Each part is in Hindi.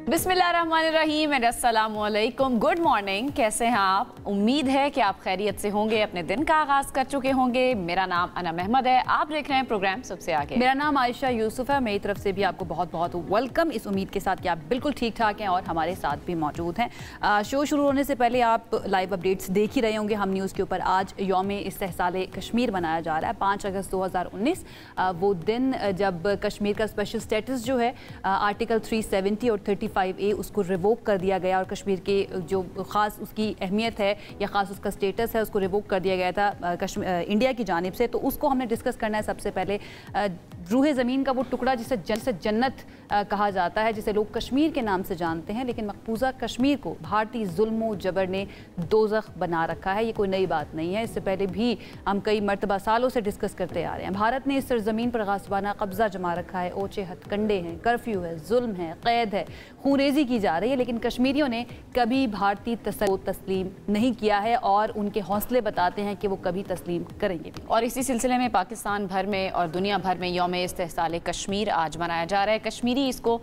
बिस्मिल्लाहिर्रहमानिर्रहीम, अस्सलामुअलैकुम, गुड मॉर्निंग। कैसे हैं आप? उम्मीद है कि आप खैरियत से होंगे, अपने दिन का आगाज़ कर चुके होंगे। मेरा नाम अनम अहमद है, आप देख रहे हैं प्रोग्राम सबसे आगे। मेरा नाम आयशा यूसुफ है। मेरी तरफ से भी आपको बहुत बहुत वेलकम, इस उम्मीद के साथ कि आप बिल्कुल ठीक ठाक हैं और हमारे साथ भी मौजूद हैं। शो शुरू होने से पहले आप लाइव अपडेट्स देख ही रहे होंगे हम न्यूज़ के ऊपर। आज यौम इस्तेहसाल कश्मीर मनाया जा रहा है, 5 अगस्त 2019, वो दिन जब कश्मीर का स्पेशल स्टेटस जो है आर्टिकल 370 और 35A उसको रिवोक कर दिया गया और कश्मीर के जो ख़ास उसकी अहमियत है या ख़ास उसका स्टेटस है उसको रिवोक कर दिया गया था इंडिया की जानिब से। तो उसको हमने डिस्कस करना है। सबसे पहले रूह ज़मीन का वो टुकड़ा जिसे जन्नत कहा जाता है, जिसे लोग कश्मीर के नाम से जानते हैं, लेकिन मकबूजा कश्मीर को भारतीय जुल्म जबर ने दोज़ख बना रखा है। ये कोई नई बात नहीं है, इससे पहले भी हम कई मरतबा सालों से डिस्कस करते आ रहे हैं। भारत ने इस सरजमीन पर गासिबाना कब्जा जमा रखा है, ओछे हथकंडे हैं, कर्फ्यू है, जुल्म है, कैद है, खूनरेजी की जा रही है, लेकिन कश्मीरियों ने कभी भारतीय तस्लीम नहीं किया है और उनके हौसले बताते हैं कि वो कभी तस्लीम करेंगे भी। और इसी सिलसिले में पाकिस्तान भर में और दुनिया भर में यौम इस्तेहसाल कश्मीर आज मनाया जा रहा है। कश्मीरी इसको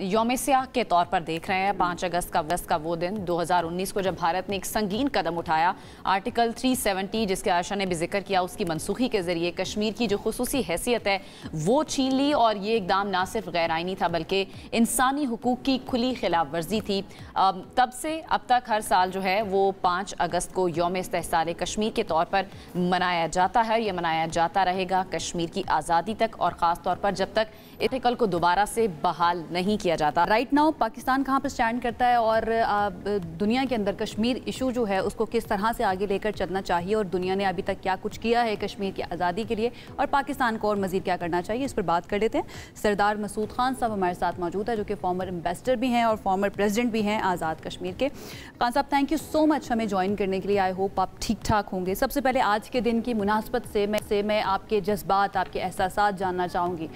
यौम स्याह के तौर पर देख रहे हैं। 5 अगस्त का वो दिन 2019 को जब भारत ने एक संगीन कदम उठाया, आर्टिकल 370 जिसके आयशा ने भी जिक्र किया, उसकी मनसूखी के जरिए कश्मीर की जो खुसूसी हैसियत है वो छीन ली। और ये इकदाम ना सिर्फ गैर आइनी था बल्कि इंसानी हुकूक की खुली खिलाफ वर्जी थी। तब से अब तक हर साल जो है वो 5 अगस्त को यौम इस्तेहसाल कश्मीर के तौर पर मनाया जाता है। ये मनाया जाता रहेगा कश्मीर की आज़ादी तक, और ख़ास तौर पर जब तक आर्टिकल को दोबारा से बहाल नहीं किया जाता। राइट नाउ पाकिस्तान कहाँ पर स्टैंड करता है और दुनिया के अंदर कश्मीर इशू जो है उसको किस तरह से आगे लेकर चलना चाहिए, और दुनिया ने अभी तक क्या कुछ किया है कश्मीर की आज़ादी के लिए, और पाकिस्तान को और मज़ीद क्या करना चाहिए, इस पर बात कर लेते हैं। सरदार मसूद खान साहब हमारे साथ मौजूद है, जो कि फॉर्मर एम्बेसडर भी हैं और फॉर्मर प्रेसिडेंट भी हैं आज़ाद कश्मीर के। खान साहब, थैंक यू सो मच हमें ज्वाइन करने के लिए। आई होप आप ठीक ठाक होंगे। सबसे पहले आज के दिन की मुनासबत से मैं आपके जज्बात, आपके एहसासात जानना चाहूँगी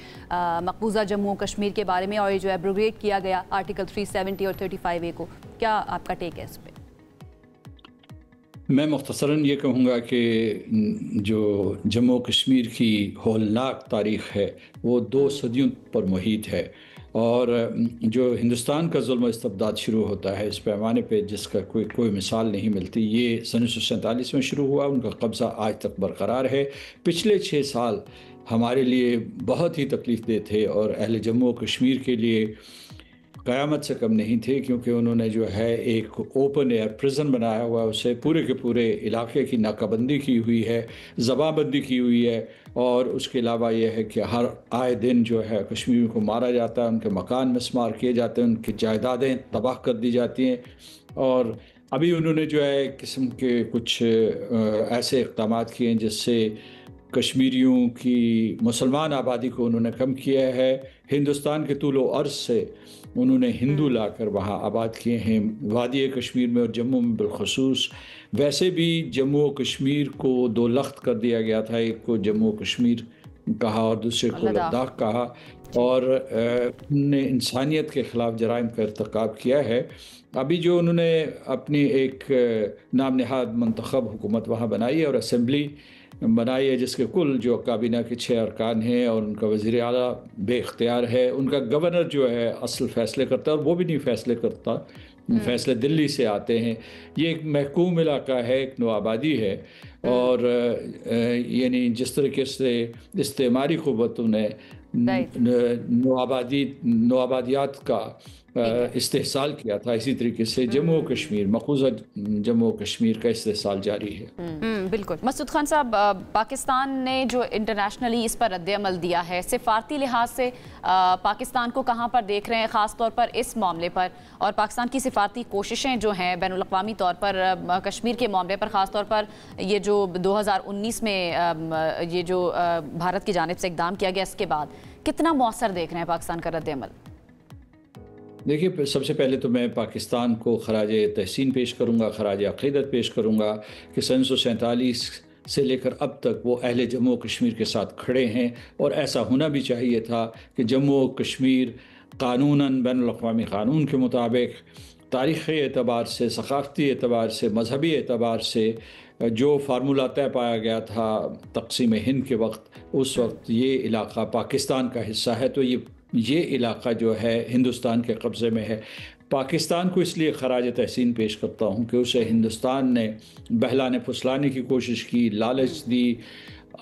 मकबूजा जम्मू कश्मीर के बारे में, और ये जो एब्रोगेट किया गया आर्टिकल 370 और 35A को, क्या आपका टेक है इस पर? मैं मुख्तसरन ये कहूँगा कि जो जम्मू कश्मीर की होलनाक तारीख़ है वो 2 सदियों पर मुहित है, और जो हिंदुस्तान का जुल्म इस्तबदाद शुरू होता है इस पैमाने पे जिसका कोई मिसाल नहीं मिलती, ये सन 1947 में शुरू हुआ। उनका कब्ज़ा आज तक बरकरार है। पिछले 6 साल हमारे लिए बहुत ही तकलीफ़ दे थे और अहले जम्मू कश्मीर के लिए क़यामत से कम नहीं थे, क्योंकि उन्होंने जो है एक ओपन एयर प्रिजन बनाया हुआ, उसे पूरे के पूरे इलाके की नाकाबंदी की हुई है, ज़बाबंदी की हुई है, और उसके अलावा यह है कि हर आए दिन जो है कश्मीरियों को मारा जाता है, उनके मकान मिसमार किए जाते हैं, उनकी जायदादें तबाह कर दी जाती हैं। और अभी उन्होंने जो है एक किस्म के कुछ ऐसे इक़दाम किए हैं जिससे कश्मीरियों की मुसलमान आबादी को उन्होंने कम किया है। हिंदुस्तान के तूलो अर्ज़ से उन्होंने हिंदू लाकर वहाँ आबाद किए हैं, वादी कश्मीर में और जम्मू में बिलखसूस। वैसे भी जम्मू कश्मीर को 2 लख्त कर दिया गया था, एक को जम्मू कश्मीर कहा और दूसरे को लद्दाख कहा, और उन्होंने इंसानियत के ख़िलाफ़ जराइम का इर्तिकाब किया है। अभी जो उन्होंने अपनी एक नाम नहाद मंतखब हुकूमत वहाँ बनाई है और असम्बली बनाई है, जिसके कुल जो काबीना के 6 अरकान हैं, और उनका वज़ीर आला बेख्तियार है। उनका गवर्नर जो है असल फ़ैसले करता है, और वो भी नहीं फ़ैसले करता, फ़ैसले दिल्ली से आते हैं। ये एक महकूम इलाका है, एक नौआबादी है, और यानी जिस तरीके से इस्तेमारी क़ुव्वतों ने नौआबादियात का इस्तेहसाल किया था, इसी तरीके से जम्मू कश्मीर, मकबूजा जम्मू कश्मीर का इस्तेहसाल जारी है। बिल्कुल। मसूद खान साहब, पाकिस्तान ने जो इंटरनेशनली इस पर रद्द-ए-अमल दिया है, सिफारती लिहाज से पाकिस्तान को कहाँ पर देख रहे हैं ख़ास तौर पर इस मामले पर, और पाकिस्तान की सिफारती कोशिशें जो हैं बैनुल-अक़वामी तौर पर कश्मीर के मामले पर, ख़ास तौर पर ये जो 2019 में ये जो भारत की जानिब से इक़दाम किया गया, इसके बाद कितना मौसर देख रहे हैं पाकिस्तान का रद्द-ए-अमल? देखिए, सबसे पहले तो मैं पाकिस्तान को खराज तहसीन पेश करूँगा, खराज अक़ीदत पेश करूँगा कि सन 1947 से लेकर अब तक वो अहले जम्मू कश्मीर के साथ खड़े हैं, और ऐसा होना भी चाहिए था कि जम्मू कश्मीर क़ानूनन बैनुल-अक़वामी क़ानून के मुताबिक, तारीख़ी एतबार से, सक़ाफ़ती एतबार से, मजहबी एतबार से जो फार्मूला तय पाया गया था तक़सीम हिंद के वक्त, उस वक्त ये इलाक़ा पाकिस्तान का हिस्सा है, तो ये ये इलाका जो है हिंदुस्तान के कब्ज़े में है। पाकिस्तान को इसलिए खराज तहसीन पेश करता हूँ कि उसे हिंदुस्तान ने बहलाने फुसलाने की कोशिश की, लालच दी,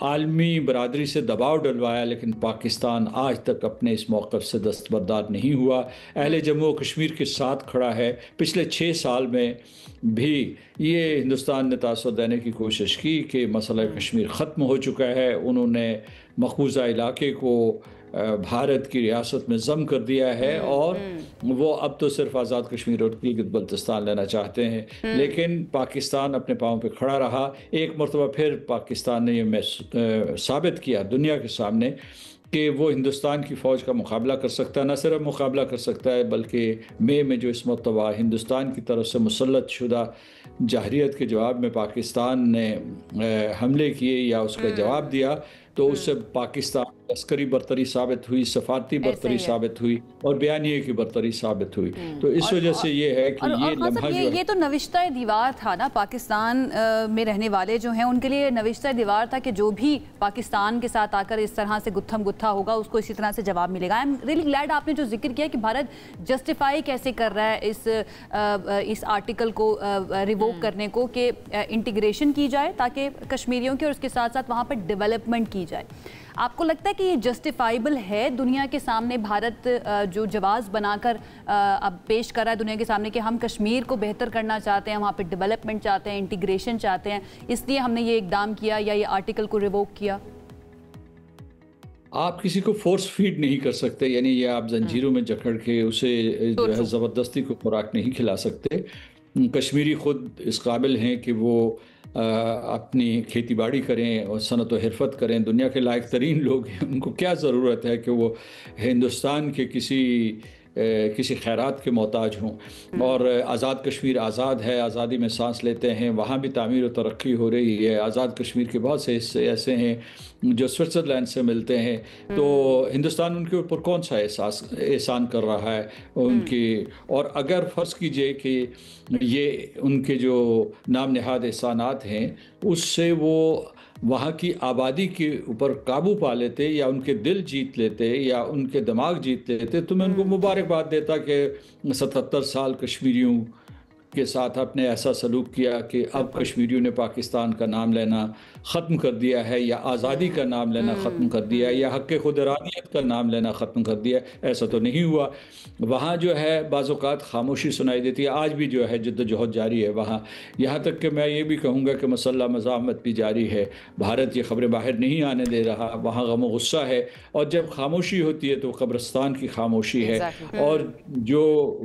आलमी बरादरी से दबाव डलवाया, लेकिन पाकिस्तान आज तक अपने इस मौक़िफ़ से दस्तबरदार नहीं हुआ। अहले जम्मू कश्मीर के साथ खड़ा है। पिछले 6 साल में भी ये हिंदुस्तान ने तासुर देने की कोशिश की कि मसला कश्मीर ख़त्म हो चुका है। उन्होंने मक़बूजा इलाके को भारत की रियासत में ज़म कर दिया है और वो अब तो सिर्फ आज़ाद कश्मीर और गिलगित बल्तिस्तान लेना चाहते हैं। लेकिन पाकिस्तान अपने पाँव पे खड़ा रहा। एक मरतबा फिर पाकिस्तान ने ये साबित किया दुनिया के सामने कि वो हिंदुस्तान की फ़ौज का मुकाबला कर सकता है। न सिर्फ मुकाबला कर सकता है बल्कि मई में जो इस मरतबा हिंदुस्तान की तरफ से मुसल्लत शुदा जाहरियत के जवाब में पाकिस्तान ने हमले किए या उसका जवाब दिया, तो उससे पाकिस्तान अस्करी बरतरी साबित हुई, सफारती बरतरी साबित हुई और बयानिए की बरतरी साबित हुई। तो इस वजह से ये है कि ये लम्हा ये तो नविश्ता दीवार था ना, पाकिस्तान में रहने वाले जो हैं उनके लिए नविश्ता दीवार था कि जो भी पाकिस्तान के साथ आकर इस तरह से गुत्थम गुत्था होगा उसको इसी तरह से जवाब मिलेगा। आई एम रियली ग्लैड आपने जो जिक्र किया कि भारत जस्टिफाई कैसे कर रहा है इस आर्टिकल को रिवोक करने को, कि इंटीग्रेशन की जाए ताकि कश्मीरियों की और उसके साथ साथ वहाँ पर डेवलपमेंट की जाए। आपको लगता है कि ये जस्टिफाइबल है दुनिया के सामने? भारत जो जवाब बनाकर अब पेश कर रहा है दुनिया के सामने कि हम कश्मीर को बेहतर करना चाहते हैं, वहाँ पे डेवलपमेंट चाहते हैं, इंटीग्रेशन चाहते हैं, इसलिए हमने ये इकदाम किया या ये आर्टिकल को रिवोक किया? आप किसी को फोर्स फीड नहीं कर सकते, यानी ये आप जंजीरों में जकड़ के उसे जो है ज़बरदस्ती को खुराक नहीं खिला सकते। कश्मीरी खुद इस काबिल हैं कि वो अपनी खेती बाड़ी करें और सनत व हिरफत करें। दुनिया के लायक तरीन लोग हैं, उनको क्या ज़रूरत है कि वो हिंदुस्तान के किसी खैरात के मोहताज हों। और आज़ाद कश्मीर आज़ाद है, आज़ादी में सांस लेते हैं, वहाँ भी तामीर और तरक्की हो रही है। आज़ाद कश्मीर के बहुत से हिस्से ऐसे हैं जो स्विट्ज़रलैंड से मिलते हैं। तो हिंदुस्तान उनके ऊपर कौन सा एहसान कर रहा है उनकी? और अगर फ़र्ज़ कीजिए कि ये उनके जो नाम नहाद एहसानात हैं उससे वो वहाँ की आबादी के ऊपर काबू पा लेते या उनके दिल जीत लेते या उनके दिमाग जीत लेते, तो मैं उनको मुबारकबाद देता कि 77 साल कश्मीरियों के साथ आपने ऐसा सलूक किया कि अब कश्मीरियों ने पाकिस्तान का नाम लेना ख़त्म कर दिया है या आज़ादी का नाम लेना ख़त्म कर दिया या हक़ खुद इरादियत का नाम लेना ख़त्म कर दिया। ऐसा तो नहीं हुआ। वहाँ जो है बाज़ औक़ात खामोशी सुनाई देती है। आज भी जो है जद्दोजहद जारी है वहाँ, यहाँ तक कि मैं ये भी कहूँगा कि मसल्ला मज़ाहमत भी जारी है। भारत ये ख़बरें बाहर नहीं आने दे रहा, वहाँ गम व गुस्सा है। और जब खामोशी होती है तो कब्रिस्तान की खामोशी है। और जो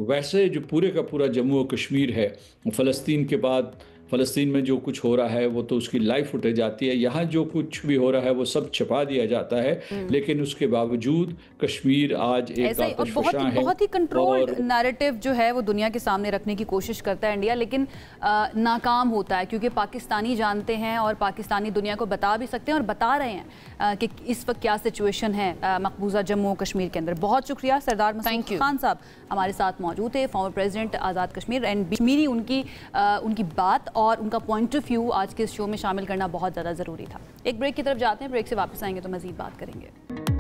वैसे जो पूरे का पूरा जम्मू और कश्मीर है, फ़लस्तीन के बाद फ़लस्तीन में जो कुछ हो रहा है वो तो उसकी लाइव फुटेज आती है, यहाँ जो कुछ भी हो रहा है वो सब छिपा दिया जाता है। लेकिन उसके बावजूद कश्मीर आज एक आतिशफ़शां है। बहुत ही कंट्रोल्ड नैरेटिव जो है वो दुनिया के सामने रखने की कोशिश करता है इंडिया, लेकिन नाकाम होता है क्योंकि पाकिस्तानी जानते हैं और पाकिस्तानी दुनिया को बता भी सकते हैं और बता रहे हैं कि इस वक्त क्या सिचुएशन है मकबूजा जम्मू कश्मीर के अंदर। बहुत शुक्रिया सरदार मसूद खान साहब हमारे साथ मौजूद थे, former president Azad Kashmir. And Kashmiri उनकी बात और उनका पॉइंट ऑफ व्यू आज के इस शो में शामिल करना बहुत ज़्यादा ज़रूरी था। एक ब्रेक की तरफ जाते हैं, ब्रेक से वापस आएंगे तो मज़ीद बात करेंगे।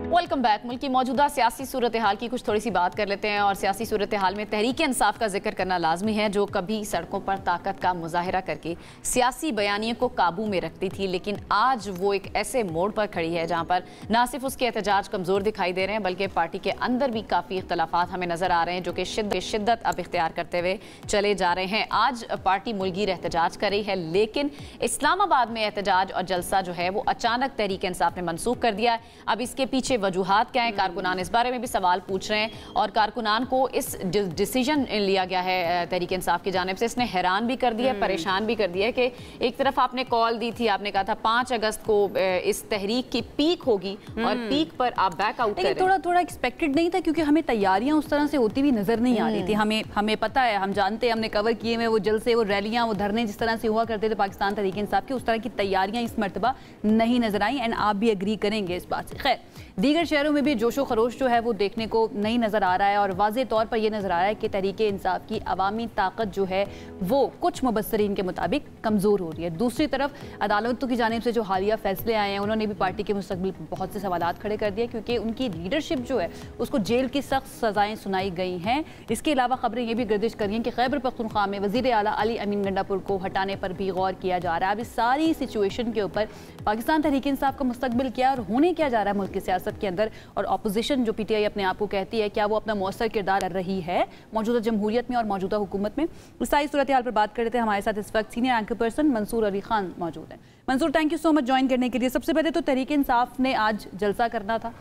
Welcome back. मुल्क की मौजूदा सियासी सूरत हाल की कुछ थोड़ी सी बात कर लेते हैं। और सियासी सूरत हाल में तहरीक इंसाफ का जिक्र करना लाजमी है, जो कभी सड़कों पर ताकत का मुजाहरा करके सियासी बयानियों को काबू में रखती थी, लेकिन आज वो एक ऐसे मोड़ पर खड़ी है जहां पर ना सिर्फ उसके एहतजाज कमज़ोर दिखाई दे रहे हैं बल्कि पार्टी के अंदर भी काफ़ी इख्तलाफात हमें नज़र आ रहे हैं जो कि शिद्दत अब इख्तियार करते हुए चले जा रहे हैं। आज पार्टी मुल्कीर एहतजाज कर रही है, लेकिन इस्लामाबाद में एहतजाज और जलसा जो है वो अचानक तहरीक इंसाफ ने मनसूख कर दिया। अब इसके पीछे वजूहात क्या है? कारकुनान इस बारे में भी सवाल पूछ रहे हैं और कारकुनान को इस डिसीजन लिया गया है तहरीक इंसाफ की जानिब से, इसने हैरान भी कर दिया है, परेशान भी कर दिया है कि एक तरफ आपने कॉल दी थी, आपने कहा था 5 अगस्त को इस तहरीक की पीक होगी और पीक पर आप बैक आउट कर रहे हैं। थोड़ा एक्सपेक्टेड नहीं था क्योंकि हमें तैयारियां उस तरह से होती हुई नजर नहीं आ रही थी। हमें पता है, हम जानते हैं, हमने कवर किए हुए वो जलसे, वो रैलियां, वो धरने जिस तरह से हुआ करते थे पाकिस्तान तहरीक इंसाफ की, उस तरह की तैयारियां इस मरतबा नहीं नजर आई। एंड आप भी एग्री करेंगे इस बात से। खैर, दीगर शहरों में भी जोशो खरोश जो है वो देखने को नहीं नज़र आ रहा है और वाज़े तौर पर यह नज़र आ रहा है कि तहरीके इंसाफ की अवामी ताकत जो है वो कुछ मुबस्सरीन के मुताबिक कमज़ोर हो रही है। दूसरी तरफ अदालतों की जानिब से जो हालिया फैसले आए हैं उन्होंने भी पार्टी के मुस्तकबिल पर बहुत से सवालात खड़े कर दिए, क्योंकि उनकी लीडरशिप जो है उसको जेल की सख्त सजाएं सुनाई गई हैं। इसके अलावा खबरें ये भी गर्दिश कर रही हैं कि खैबर पख्तूनख्वा में वज़ीर आला अली अमीन गंडापुर को हटाने पर भी गौर किया जा रहा है। अब इस सारी सिचुएशन के ऊपर पाकिस्तान तहरीक इंसाफ का मुस्तकबिल क्या और होने क्या जा रहा है मुल्क की सियासत के अंदर, और अपोजिशन जो PTI अपने आप को कहती है क्या वो अपना मौसर किरदार कर रही है मौजूदा जमहूरियत में और मौजूदा हुकूमत में। इस सारी सूरत हाल पर बात कर रहे थे। हमारे साथ इस वक्त senior anchor person Mansoor Ali Khan मौजूद हैं। Mansoor, thank you so much join करने के लिए। सबसे पहले तो तहरीक इंसाफ ने आज जलसा करना था,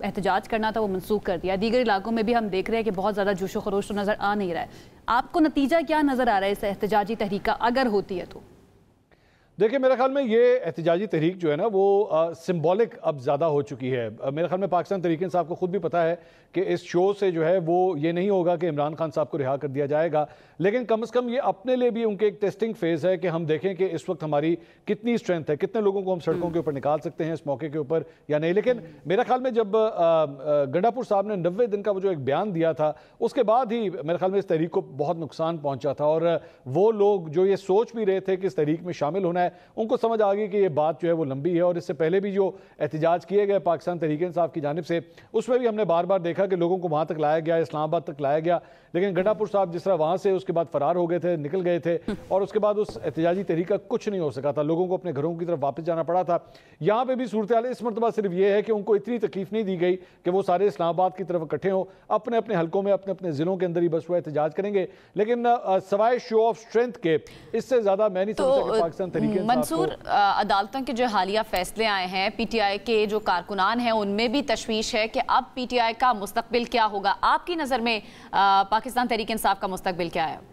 एहतजाज करना था, वो मनसूख कर दिया। दीगर इलाकों में भी हम देख रहे हैं कि बहुत ज़्यादा जोशो खरोश तो नज़र आ नहीं रहा है। आपको नतीजा क्या नज़र आ रहा है इस एहतजाजी तहरीक का, अगर होती है तो? देखिए, मेरे ख्याल में ये एहतजाजी तहरीक जो है ना वो सिंबॉलिक अब ज़्यादा हो चुकी है। मेरे ख्याल में पाकिस्तान तहरीक इंसाफ को खुद भी पता है कि इस शो से जो है वो ये नहीं होगा कि इमरान खान साहब को रिहा कर दिया जाएगा, लेकिन कम से कम ये अपने लिए भी उनके एक टेस्टिंग फेज़ है कि हम देखें कि इस वक्त हमारी कितनी स्ट्रेंथ है, कितने लोगों को हम सड़कों के ऊपर निकाल सकते हैं इस मौके के ऊपर या नहीं। लेकिन मेरे ख्याल में जब गंडापुर साहब ने 90 दिन का वो जो एक बयान दिया था उसके बाद ही मेरे ख्याल में इस तहरीक को बहुत नुकसान पहुँचा था, और वो लोग जो ये सोच भी रहे थे कि इस तहरीक में शामिल होना है उनको समझ आ गई कि ये बात जो है वो लंबी है। और इससे पहले भी जो एहतजाज किए गए पाकिस्तान तहरीक इंसाफ की जानिब से उसमें भी हमने बार बार देखा कि लोगों को वहाँ तक लाया गया, इस्लामाबाद तक लाया गया, लेकिन गंडापुर साहब जिस तरह वहाँ से उसके बाद फरार हो गए थे, निकल गए थे, और उसके बाद उस एहतजाजी तहरीक का कुछ नहीं हो सका था। लोगों को अपने घरों की तरफ वापस जाना पड़ा था। यहाँ पर भी सूरत हाल इस मरतबा सिर्फ ये है कि उनको इतनी तकलीफ नहीं दी गई कि वो सारे इस्लामाबाद की तरफ इकट्ठे हों, अपने अपने हलकों में अपने अपने ज़िलों के अंदर ही बस वो एहतजाज करेंगे। लेकिन सवाए शो ऑफ स्ट्रेंथ के इससे ज़्यादा मैं नहीं समझता कि पाकिस्तान तहरीक मंसूर, अदालतों के जो हालिया फैसले आए हैं, PTI के जो कारकुनान हैं उनमें भी तशवीश है कि अब PTI का मुस्तकबिल क्या होगा। आपकी नज़र में पाकिस्तान तहरीक इंसाफ का मुस्तकबिल क्या है?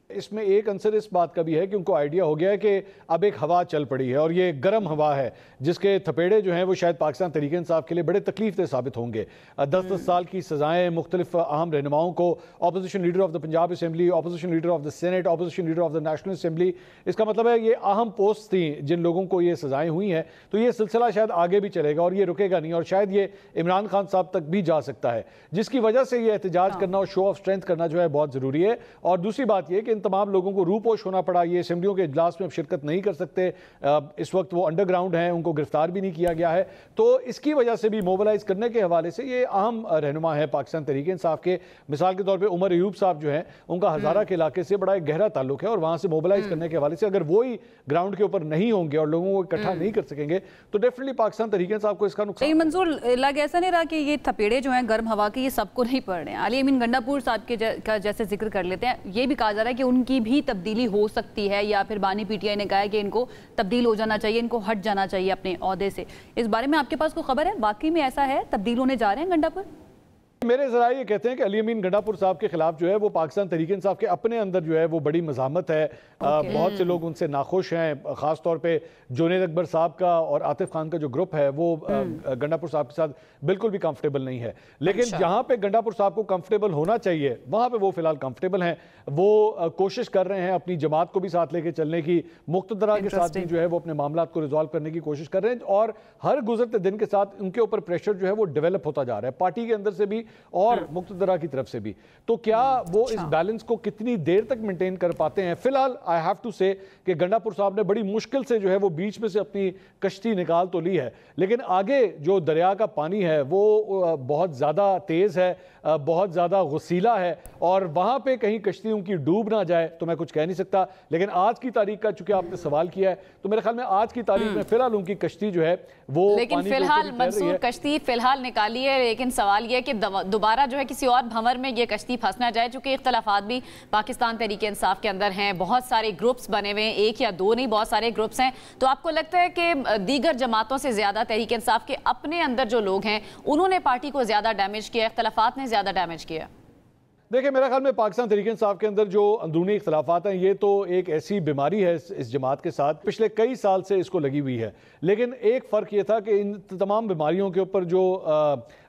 इसमें एक अंसर इस बात का भी है कि उनको आइडिया हो गया है कि अब एक हवा चल पड़ी है और ये गर्म हवा है जिसके थपेड़े जो हैं वो शायद पाकिस्तान तहरीक इंसाफ के लिए बड़े तकलीफ दे साबित होंगे। 10-10 साल की सजाएं मुख्तलिफ अहम रहनुमाओं को, opposition leader of the Punjab assembly, opposition leader of the senate, opposition leader of the national assembly, इसका मतलब है ये अहम पोस्ट थी जिन लोगों को ये सजाएं हुई हैं। तो ये सिलसिला शायद आगे भी चलेगा और ये रुकेगा नहीं, और शायद ये इमरान खान साहब तक भी जा सकता है, जिसकी वजह से ये एहतजाज करना और शो ऑफ स्ट्रेंथ करना जो है बहुत ज़रूरी है। और दूसरी बात यह कि इन तमाम लोगों को रूपोश होना पड़ा, ये असेंबलियों के इजलास में अब शिरकत नहीं कर सकते, इस वक्त वो अंडरग्राउंड हैं, उनको गिरफ्तार भी नहीं किया गया है। तो इसकी वजह से भी मोबिलाइज करने के हवाले से ये अहम रहनुमा है पाकिस्तान तहरीक इंसाफ के। मिसाल के तौर पे उमर अयूब साहब जो हैं उनका हज़ारा के इलाके से बड़ा एक गहरा ताल्लुक है, और वहाँ से मोबिलाइज करने के हवाले से अगर वो ही ग्राउंड के ऊपर नहीं होंगे और लोगों को इकट्ठा नहीं कर सकेंगे तो डेफिनेटली पाकिस्तान तहरीक इंसाफ को इसका नुकसान। मंसूर, लग ऐसा नहीं रहा कि ये थपेड़े जो हैं गर्म हवा के ये सबको नहीं पड़ रहे हैं? अली अमीन गंडापुर साहब के का जैसे जिक्र कर लेते हैं, ये भी कहा जा रहा है कि उनकी भी तब्दीली हो सकती है, या फिर बानी PTI ने कहा है कि इनको तब्दील हो जाना चाहिए, इनको हट जाना चाहिए अपने ओहदे से। इस बारे में आपके पास कोई खबर है? वाकई में ऐसा है, तब्दील होने जा रहे हैं गंडापुर? मेरे ज़रा ये कहते हैं कि अली अमीन गंडापुर साहब के खिलाफ जो है वो पाकिस्तान तहरीक इंसाफ के अपने अंदर जो है वो बड़ी मज़ामत है। बहुत से लोग उनसे नाखुश हैं, ख़ास तौर पे जुनैद अकबर साहब का और आतिफ खान का जो ग्रुप है वो गंडापुर साहब के साथ बिल्कुल भी कंफर्टेबल नहीं है। लेकिन जहाँ पे गंडापुर साहब को कंफर्टेबल होना चाहिए वहाँ पे वो फिलहाल कंफर्टेबल हैं। वो कोशिश कर रहे हैं अपनी जमात को भी साथ लेके चलने की, मुक्तदरा के साथ भी जो है वो अपने मामला को रिजॉल्व करने की कोशिश कर रहे हैं, और हर गुजरते दिन के साथ उनके ऊपर प्रेशर जो है वो डेवलप होता जा रहा है, पार्टी के अंदर से भी और मुक्तदरा की तरफ से भी। तो क्या वो इस बैलेंस को कितनी देर तक मेंटेन कर पाते हैं? फिलहाल आई हैव टू से कि गंडापुर साहब ने बड़ी मुश्किल से जो है वो बीच में से अपनी कश्ती निकाल तो ली है, लेकिन आगे जो दरिया का पानी है वो बहुत ज़्यादा तेज़ है, बहुत ज़्यादा गुस्सीला है, और वहाँ पे कहीं कश्ती उनकी डूब ना जाए तो मैं कुछ कह नहीं सकता। लेकिन आज की तारीख का चूंकि आपने सवाल किया है तो मेरे ख्याल में आज की तारीख में फिलहाल उनकी कश्ती जो है वो, लेकिन फिलहाल मंसूर कश्ती फिलहाल निकाली है, लेकिन सवाल यह कि दोबारा जो है किसी और भंवर में ये कश्ती फंस ना जाए, चूंकि इख्तलाफात भी पाकिस्तान तहरीक इंसाफ के अंदर हैं, बहुत सारे ग्रुप्स बने हुए हैं, एक या दो नहीं बहुत सारे ग्रुप्स हैं। तो आपको लगता है कि दीगर जमातों से ज्यादा तहरीक इंसाफ के अपने अंदर जो लोग हैं उन्होंने पार्टी को ज्यादा डैमेज किया, इख्तलाफात ने ज्यादा डैमेज किया? देखिए मेरा ख्याल में पाकिस्तान तहरीक इंसाफ के अंदर जो अंदरूनी इख्तलाफात हैं ये तो एक ऐसी बीमारी है इस जमात के साथ, पिछले कई साल से इसको लगी हुई है। लेकिन एक फ़र्क ये था कि इन तमाम बीमारियों के ऊपर जो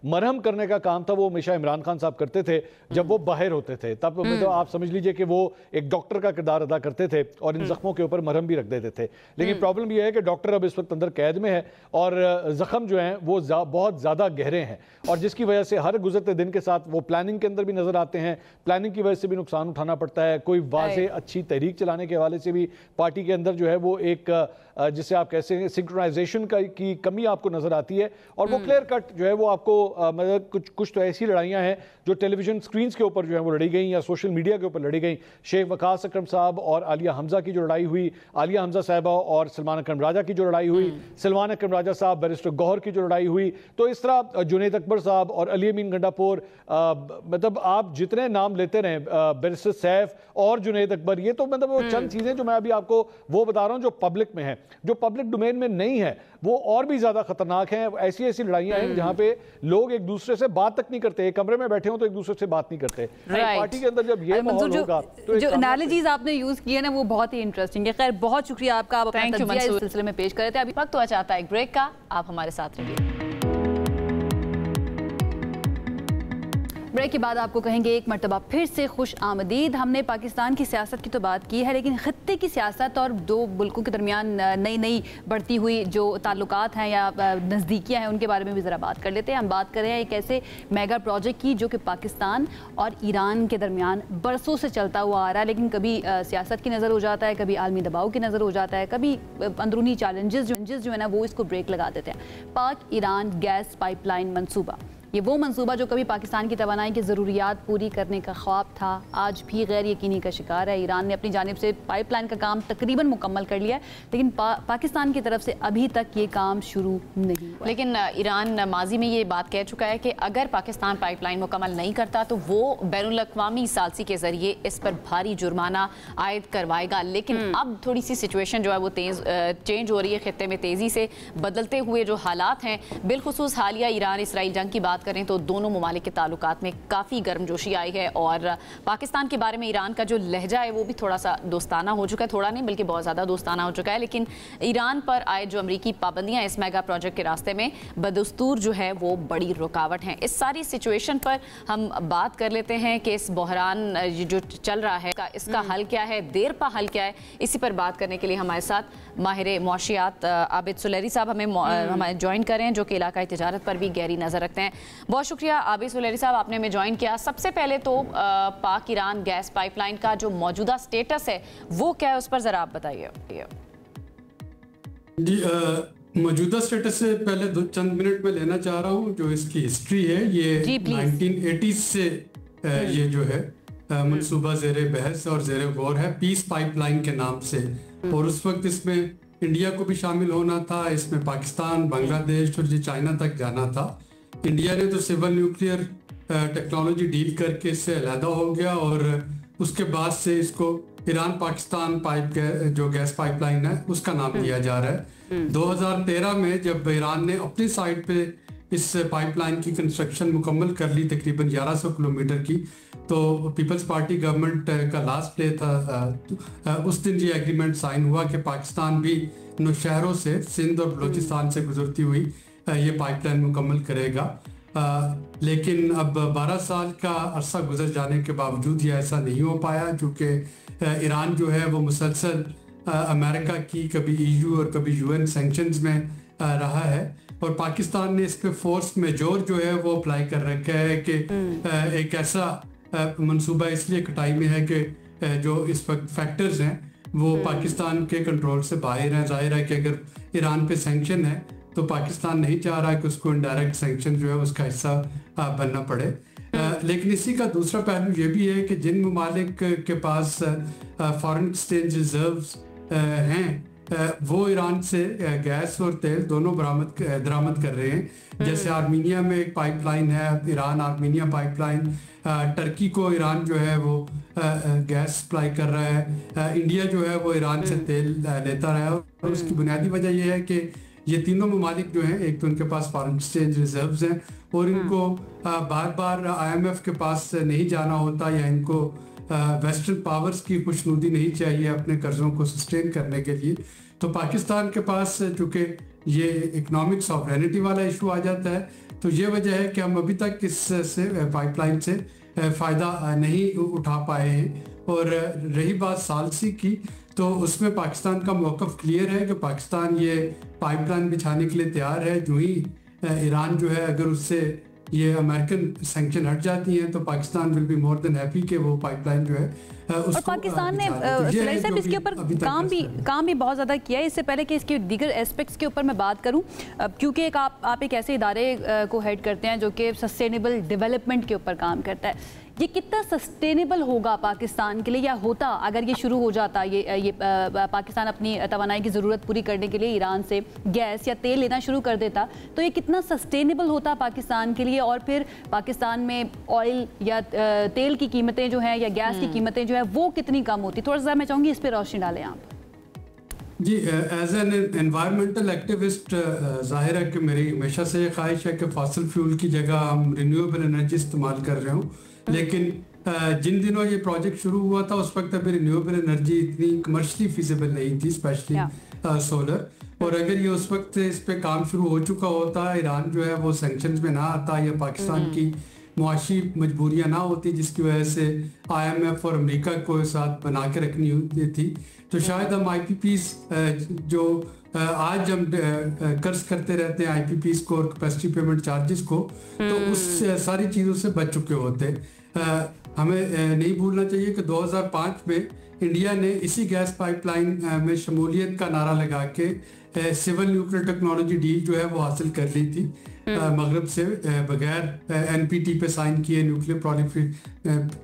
मरहम करने का काम था वो हमेशा इमरान खान साहब करते थे जब वो बाहर होते थे। तब तो आप समझ लीजिए कि वो एक डॉक्टर का किरदार अदा करते थे और इन जख्मों के ऊपर मरहम भी रख देते थे। लेकिन प्रॉब्लम यह है कि डॉक्टर अब इस वक्त अंदर कैद में है और जख्म जो हैं वो बहुत ज़्यादा गहरे हैं और जिसकी वजह से हर गुजरते दिन के साथ वो प्लानिंग के अंदर भी नजर आते हैं, प्लानिंग की वजह से भी नुकसान उठाना पड़ता है। कोई वाज़ेह अच्छी तहरीक चलाने के हवाले से भी पार्टी के अंदर जो है वो एक जिसे आप कहते हैं सिंक्रोनाइजेशन की कमी आपको नजर आती है और वो क्लियर कट जो है वो आपको मतलब कुछ तो ऐसी लड़ाइयाँ हैं जो टेलीविजन स्क्रीन के ऊपर जो है वो लड़ी गई या सोशल मीडिया के ऊपर लड़ी गई। शेख वकास अकरम साहब और आलिया हमजा की जो लड़ाई हुई, आलिया हमजा साहबा और सलमान अकरम राजा की जो लड़ाई हुई, सलमान अकरम राजा साहब बैरिस्टर गौहर की जो लड़ाई हुई, तो इस तरह जुनैद अकबर साहब और अली अमीन गंडापुर, मतलब आप जितने नाम लेते रहें, बैरिस्टर सैफ और जुनैद अकबर, ये तो मतलब वो चंद चीज़ें जो मैं अभी आपको वो बता रहा हूँ जो पब्लिक में है। जो पब्लिक डोमेन में नहीं है वो और भी ज्यादा खतरनाक हैं। ऐसी ऐसी लड़ाइयां हैं जहां पे लोग एक दूसरे से बात तक नहीं करते, एक कमरे में बैठे हो तो एक दूसरे से बात नहीं करते। पार्टी के अंदर जब ये माहौल होगा तो जो एनालॉजीज आपने यूज की है ना वो बहुत ही इंटरेस्टिंग है। खैर बहुत शुक्रिया आपका, आप अपना तजज़िया इस सिलसिले में पेश कर रहे थे। अभी वक्त हुआ चाहता है एक ब्रेक का, आप हमारे साथ रहिए। ब्रेक के बाद आपको कहेंगे एक मरतबा फिर से खुश आमदीद। हमने पाकिस्तान की सियासत की तो बात की है, लेकिन खत्ते की सियासत और दो मुल्कों के दरमियान नई नई बढ़ती हुई जो ताल्लुकात हैं या नज़दीकियाँ हैं उनके बारे में भी ज़रा बात कर लेते हैं। हम बात कर रहे हैं एक ऐसे मेगा प्रोजेक्ट की जो कि पाकिस्तान और ईरान के दरमियान बरसों से चलता हुआ आ रहा है, लेकिन कभी सियासत की नज़र हो जाता है, कभी आलमी दबाव की नज़र हो जाता है, कभी अंदरूनी चैलेंजेस जो है ना वो इसको ब्रेक लगा देते हैं। पाक ईरान गैस पाइपलाइन मनसूबा, ये वो मंसूबा जो कभी पाकिस्तान की तवानाई की ज़रूरियात पूरी करने का ख्वाब था, आज भी गैर यकीनी का शिकार है। ईरान ने अपनी जानिब से पाइपलाइन का काम तकरीबन मुकम्मल कर लिया है, लेकिन पाकिस्तान की तरफ से अभी तक ये काम शुरू नहीं हुआ। लेकिन ईरान माजी में ये बात कह चुका है कि अगर पाकिस्तान पाइपलाइन मुकम्मल नहीं करता तो वो बैनुल-अक़वामी सालसी के जरिए इस पर भारी जुर्माना आयद करवाएगा। लेकिन अब थोड़ी सी सिचुएशन जो है वो चेंज हो रही है, खित्ते में तेज़ी से बदलते हुए जो हालात हैं, बिलखुसूस हालिया ईरान इसराइल जंग की बात करें तो दोनों ममालिक के ताल्लुकात में काफ़ी गर्मजोशी आई है और पाकिस्तान के बारे में ईरान का जो लहजा है वो भी थोड़ा सा दोस्ताना हो चुका है, थोड़ा नहीं बल्कि बहुत ज़्यादा दोस्ताना हो चुका है। लेकिन ईरान पर आए जो अमरीकी पाबंदियां इस मेगा प्रोजेक्ट के रास्ते में बदस्तूर जो है वो बड़ी रुकावट हैं। इस सारी सिचुएशन पर हम बात कर लेते हैं कि इस बहरान जो चल रहा है इसका हल क्या है, देर पा हल क्या है। इसी पर बात करने के लिए हमारे साथ माहिर मौशियात आबिद सुलेरी साहब हमें ज्वाइन करें, जो कि इलाकाई तिजारत पर भी गहरी नज़र रखते हैं। बहुत शुक्रिया आबिद सुलेरी साहब, आपने हमें ज्वाइन किया। सबसे पहले तो पाक ईरान गैस पाइपलाइन का जो मौजूदा स्टेटस है वो क्या है, उस पर जरा आप बताइए। मौजूदा स्टेटस से पहले चंद मिनट में लेना चाह रहा हूँ जो इसकी हिस्ट्री है। ये 1980s से ये जो है मंसूबा ज़ेरे बहस और ज़ेरे गौर है पीस पाइपलाइन के नाम से, और उस वक्त इसमें इंडिया को भी शामिल होना था, इसमें पाकिस्तान, बांग्लादेश और ये चाइना तक जाना था। इंडिया ने तो सिविल न्यूक्लियर टेक्नोलॉजी डील करके इससे अलहदा हो गया और उसके बाद से इसको ईरान पाकिस्तान जो गैस पाइपलाइन है उसका नाम दिया जा रहा है। 2013 में जब ईरान ने अपनी साइड पे इस पाइपलाइन की कंस्ट्रक्शन मुकम्मल कर ली तकरीबन 1100 किलोमीटर की, तो पीपल्स पार्टी गवर्नमेंट का लास्ट डे था। उस दिन ये एग्रीमेंट साइन हुआ कि पाकिस्तान भी नौशहरों से सिंध और बलूचिस्तान से गुजरती हुई ये पाइपलाइन मुकम्मल करेगा। लेकिन अब 12 साल का अरसा गुजर जाने के बावजूद ये ऐसा नहीं हो पाया, क्योंकि ईरान जो है वो मुसलसल अमेरिका की कभी EU और कभी UN सैंक्शंस में रहा है, और पाकिस्तान ने इस पे फोर्स मेजोर जो है वो अप्लाई कर रखा है कि एक ऐसा मंसूबा इसलिए कटाई में है कि जो इस वक्त फैक्टर्स हैं वो पाकिस्तान के कंट्रोल से बाहर हैं। जाहिर है कि अगर ईरान पे सैंक्शन है तो पाकिस्तान नहीं चाह रहा है कि उसको इनडायरेक्ट सैंक्शन जो है उसका हिस्सा बनना पड़े। लेकिन इसी का दूसरा पहलू ये भी है कि जिन ममालिक के पास फॉरेन एक्सचेंज रिजर्व्स हैं वो ईरान से गैस और तेल दोनों दरामद कर रहे हैं। जैसे आर्मीनिया में एक पाइपलाइन है, ईरान आर्मीनिया पाइपलाइन, टर्की को ईरान जो है वो गैस सप्लाई कर रहा है, इंडिया जो है वो ईरान से तेल लेता रहा है। और उसकी बुनियादी वजह यह है कि ये तीनों ममालिक जो हैं, एक तो उनके पास फॉरेन एक्सचेंज रिजर्व्स हैं और इनको बार बार IMF के पास नहीं जाना होता, या इनको वेस्टर्न पावर्स की खुशनुदी नहीं चाहिए अपने कर्जों को सस्टेन करने के लिए। तो पाकिस्तान के पास चूँकि ये इकोनॉमिक सॉवरेनिटी वाला इशू आ जाता है, तो ये वजह है कि हम अभी तक इससे पाइपलाइन से फ़ायदा नहीं उठा पाए हैं। और रही बात सालसी की, तो उसमें पाकिस्तान का मौक़िफ़ क्लियर है कि पाकिस्तान ये पाइपलाइन बिछाने के लिए तैयार है। जो ही ईरान जो है, अगर उससे ये अमेरिकन सैंक्शन हट जाती हैं, तो Pakistan will be more than happy कि वो पाइपलाइन जो है और पाकिस्तान ने सुलैही साहब इसके ऊपर काम भी बहुत ज़्यादा किया है। इससे पहले कि इसके दीगर एस्पेक्ट्स के ऊपर मैं बात करूं, क्योंकि आप एक ऐसे इदारे को हेड करते हैं जो कि सस्टेनेबल डेवलपमेंट के ऊपर काम करता है। ये कितना सस्टेनेबल होगा पाकिस्तान के लिए, या होता अगर ये शुरू हो जाता, ये पाकिस्तान अपनी तवानाई की ज़रूरत पूरी करने के लिए ईरान से गैस या तेल लेना शुरू कर देता, तो ये कितना सस्टेनेबल होता पाकिस्तान के लिए? और फिर पाकिस्तान में ऑयल या तेल की कीमतें जो हैं या गैस की कीमतें जो है वो कितनी कम होती? थोड़ा सा मैं चाहूँगी इस पर रोशनी डालें आप। जी, एज एन एनवायरमेंटल एक्टिविस्ट ज़ाहिर है कि मेरी हमेशा से ये ख्वाहिश है कि फॉसिल फ्यूल की जगह हम रिन्यूएबल एनर्जी इस्तेमाल कर रहे हों। लेकिन जिन दिनों ये प्रोजेक्ट शुरू हुआ था उस वक्त अभी रिन्यूएबल एनर्जी इतनी कमर्शली फिजिबल नहीं थी, स्पेशली सोलर। और अगर ये उस वक्त इस पे काम शुरू हो चुका होता, ईरान जो है वो सैंक्शंस में ना आता, या पाकिस्तान की मुआशी मजबूरियां ना होती जिसकी वजह से IMF और अमेरिका को साथ बना के रखनी होती थी, तो शायद हम IPPs जो आज हम कर्ज करते रहते हैं IPPs को और कैपेसिटी पेमेंट चार्जेस को, तो उस सारी चीज़ों से बच चुके होते। हमें नहीं भूलना चाहिए कि 2005 में इंडिया ने इसी गैस पाइपलाइन में शमूलियत का नारा लगा के सिविल न्यूक्लियर टेक्नोलॉजी डील जो है वो हासिल कर ली थी मगरब से, बगैर NPT पे साइन किए, न्यूक्लियर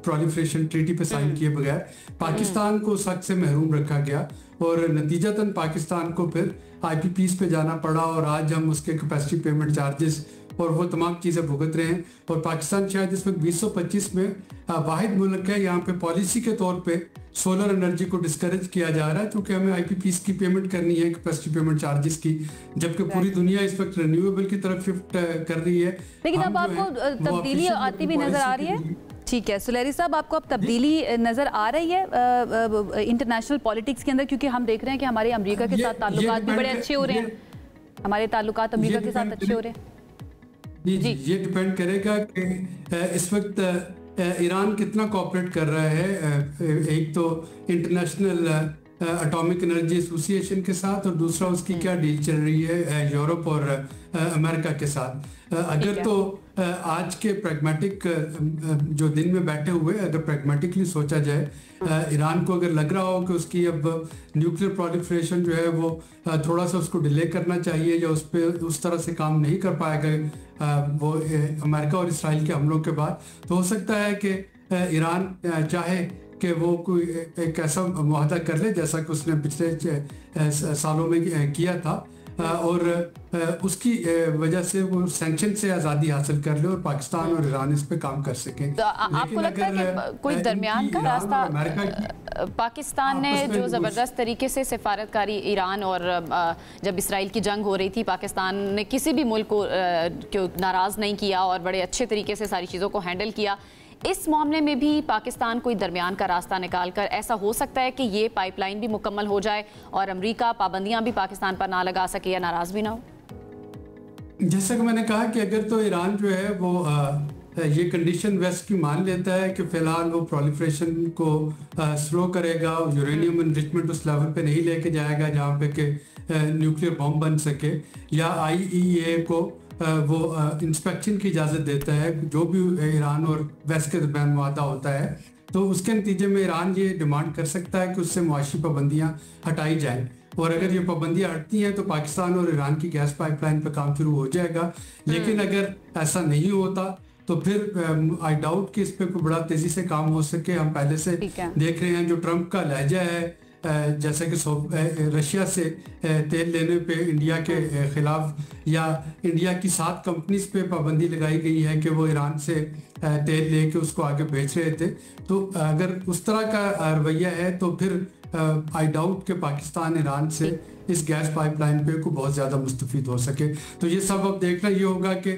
प्रोलिफरेशन ट्रीटी पे साइन किए बगैर पाकिस्तान को उस हक से महरूम रखा गया, और नतीजतन पाकिस्तान को फिर IPPs पे जाना पड़ा, और आज हम उसके कैपेसिटी पेमेंट चार्जेस और वो तमाम चीज़ें भुगत रहे हैं। और पाकिस्तान शायद इस वक्त 2025 में वाहिद मुल्क है यहाँ पे पॉलिसी के तौर पे सोलर एनर्जी को डिस्करेज किया जा रहा है, क्योंकि हमें IPPs की पेमेंट करनी है, कैपेसिटी पेमेंट चार्जेस की, जबकि पूरी दुनिया इस वक्त रिन्यूएबल की तरफ शिफ्ट कर रही है। लेकिन अब आपको तब्दीली आती भी नजर आ रही है। ठीक है सुलैही साहब, आपको अब तब्दीली नजर आ रही है इंटरनेशनल पॉलिटिक्स के अंदर, क्योंकि हम देख रहे हैं कि हमारे अमेरिका के साथ ताल्लुकात भी बड़े अच्छे हो रहे हैं, हमारे ताल्लुकात अमेरिका के साथ अच्छे हो रहे हैं। जी, ये डिपेंड करेगा कि इस वक्त ईरान कितना कोऑपरेट कर रहा है, एक तो इंटरनेशनल एटॉमिक एनर्जी एसोसिएशन के साथ, और दूसरा उसकी क्या डील चल रही है यूरोप और अमेरिका के साथ। अगर तो आज के प्रैग्मेटिक जो दिन में बैठे हुए, अगर प्रैग्मेटिकली सोचा जाए, ईरान को अगर लग रहा हो कि उसकी अब न्यूक्लियर प्रोलिफरेशन जो है वो थोड़ा सा उसको डिले करना चाहिए, या उस पर उस तरह से काम नहीं कर पाएगा वो अमेरिका और इसराइल के हमलों के बाद, तो हो सकता है कि ईरान चाहे कि वो कोई एक ऐसा मुआहदा कर ले जैसा कि उसने पिछले सालों में किया था, और उसकी वजह से वो सैंक्शन से आज़ादी हासिल कर ले और पाकिस्तान और ईरान इस पे काम कर सकें। तो आपको लगता है कि कोई दरमियान का रास्ता पाकिस्तान ने जो ज़बरदस्त तरीके से सिफारतकारी ईरान और जब इसराइल की जंग हो रही थी, पाकिस्तान ने किसी भी मुल्क को नाराज़ नहीं किया और बड़े अच्छे तरीके से सारी चीज़ों को हैंडल किया, इस मामले में भी पाकिस्तान कोई दरमियान का रास्ता निकालकर ऐसा हो सकता है कि ये पाइपलाइन भी मुकम्मल हो जाए और अमेरिका पाबंदियां भी पाकिस्तान पर ना लगा सके या नाराज भी ना हो? जैसा कि मैंने कहा कि अगर तो ईरान जो है वो ये कंडीशन वेस्ट की मान लेता है कि फिलहाल वो प्रोलिफरेशन को स्लो करेगा, यूरेनियम एनरिचमेंट उस लेवल पे नहीं लेके जाएगा जहाँ पे कि न्यूक्लियर बॉम्ब बन सके, या IAEA को वो इंस्पेक्शन की इजाज़त देता है जो भी ईरान और वेस्ट के दरमियान मुआहदा होता है, तो उसके नतीजे में ईरान ये डिमांड कर सकता है कि उससे मुआशी पाबंदियाँ हटाई जाएं, और अगर ये पाबंदियाँ हटती हैं तो पाकिस्तान और ईरान की गैस पाइपलाइन पर काम शुरू हो जाएगा। लेकिन अगर ऐसा नहीं होता तो फिर आई डाउट कि इस पर कोई बड़ा तेज़ी से काम हो सके। हम पहले से देख रहे हैं जो ट्रंप का लहजा है जैसे कि रशिया से तेल लेने पे इंडिया के खिलाफ या इंडिया की 7 कंपनीज पे पाबंदी लगाई गई है कि वो ईरान से तेल लेके उसको आगे बेच रहे थे। तो अगर उस तरह का रवैया है तो फिर आई डाउट कि पाकिस्तान ईरान से इस गैस पाइपलाइन पे को बहुत ज़्यादा मुस्तफीद हो सके। तो ये सब अब देखना ये होगा कि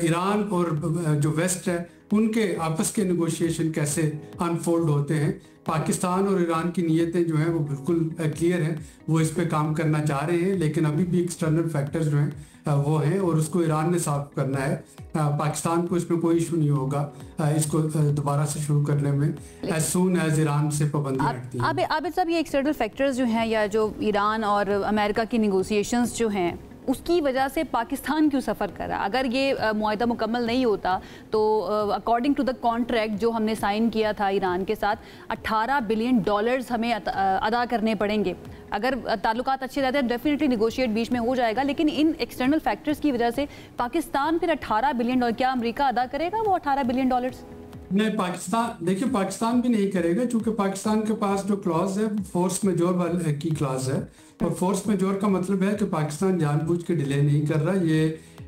ईरान और जो वेस्ट है उनके आपस के नेगोशिएशन कैसे अनफोल्ड होते हैं। पाकिस्तान और ईरान की नीयतें जो हैं वो बिल्कुल क्लियर हैं, वो इस पे काम करना चाह रहे हैं, लेकिन अभी भी एक्सटर्नल फैक्टर्स जो हैं वो हैं और उसको ईरान ने साफ करना है। पाकिस्तान को इसमें कोई इशू नहीं होगा इसको दोबारा से शुरू करने में एज सून एज ईरान से पाबंदी हटती है। आबिद साहब, ये एक्सटर्नल फैक्टर्स जो हैं या जो ईरान और अमेरिका की नेगोशिएशंस जो हैं उसकी वजह से पाकिस्तान क्यों सफ़र कर रहा है? अगर ये मुआहदा मुकम्मल नहीं होता तो अकॉर्डिंग टू द कॉन्ट्रैक्ट जो हमने साइन किया था ईरान के साथ, $18 बिलियन हमें अदा करने पड़ेंगे। अगर ताल्लुकात अच्छे रहते हैं डेफिनेटली निगोशिएट बीच में हो जाएगा, लेकिन इन एक्सटर्नल फैक्टर्स की वजह से पाकिस्तान फिर $18 बिलियन, क्या अमेरिका अदा करेगा वो $18 बिलियन? नहीं, पाकिस्तान देखिए पाकिस्तान भी नहीं करेगा, क्योंकि पाकिस्तान के पास जो क्लॉज है फोर्स मेजोर वाले की क्लॉज है, और फोर्स मेजोर का मतलब है कि पाकिस्तान जानबूझ के डिले नहीं कर रहा। ये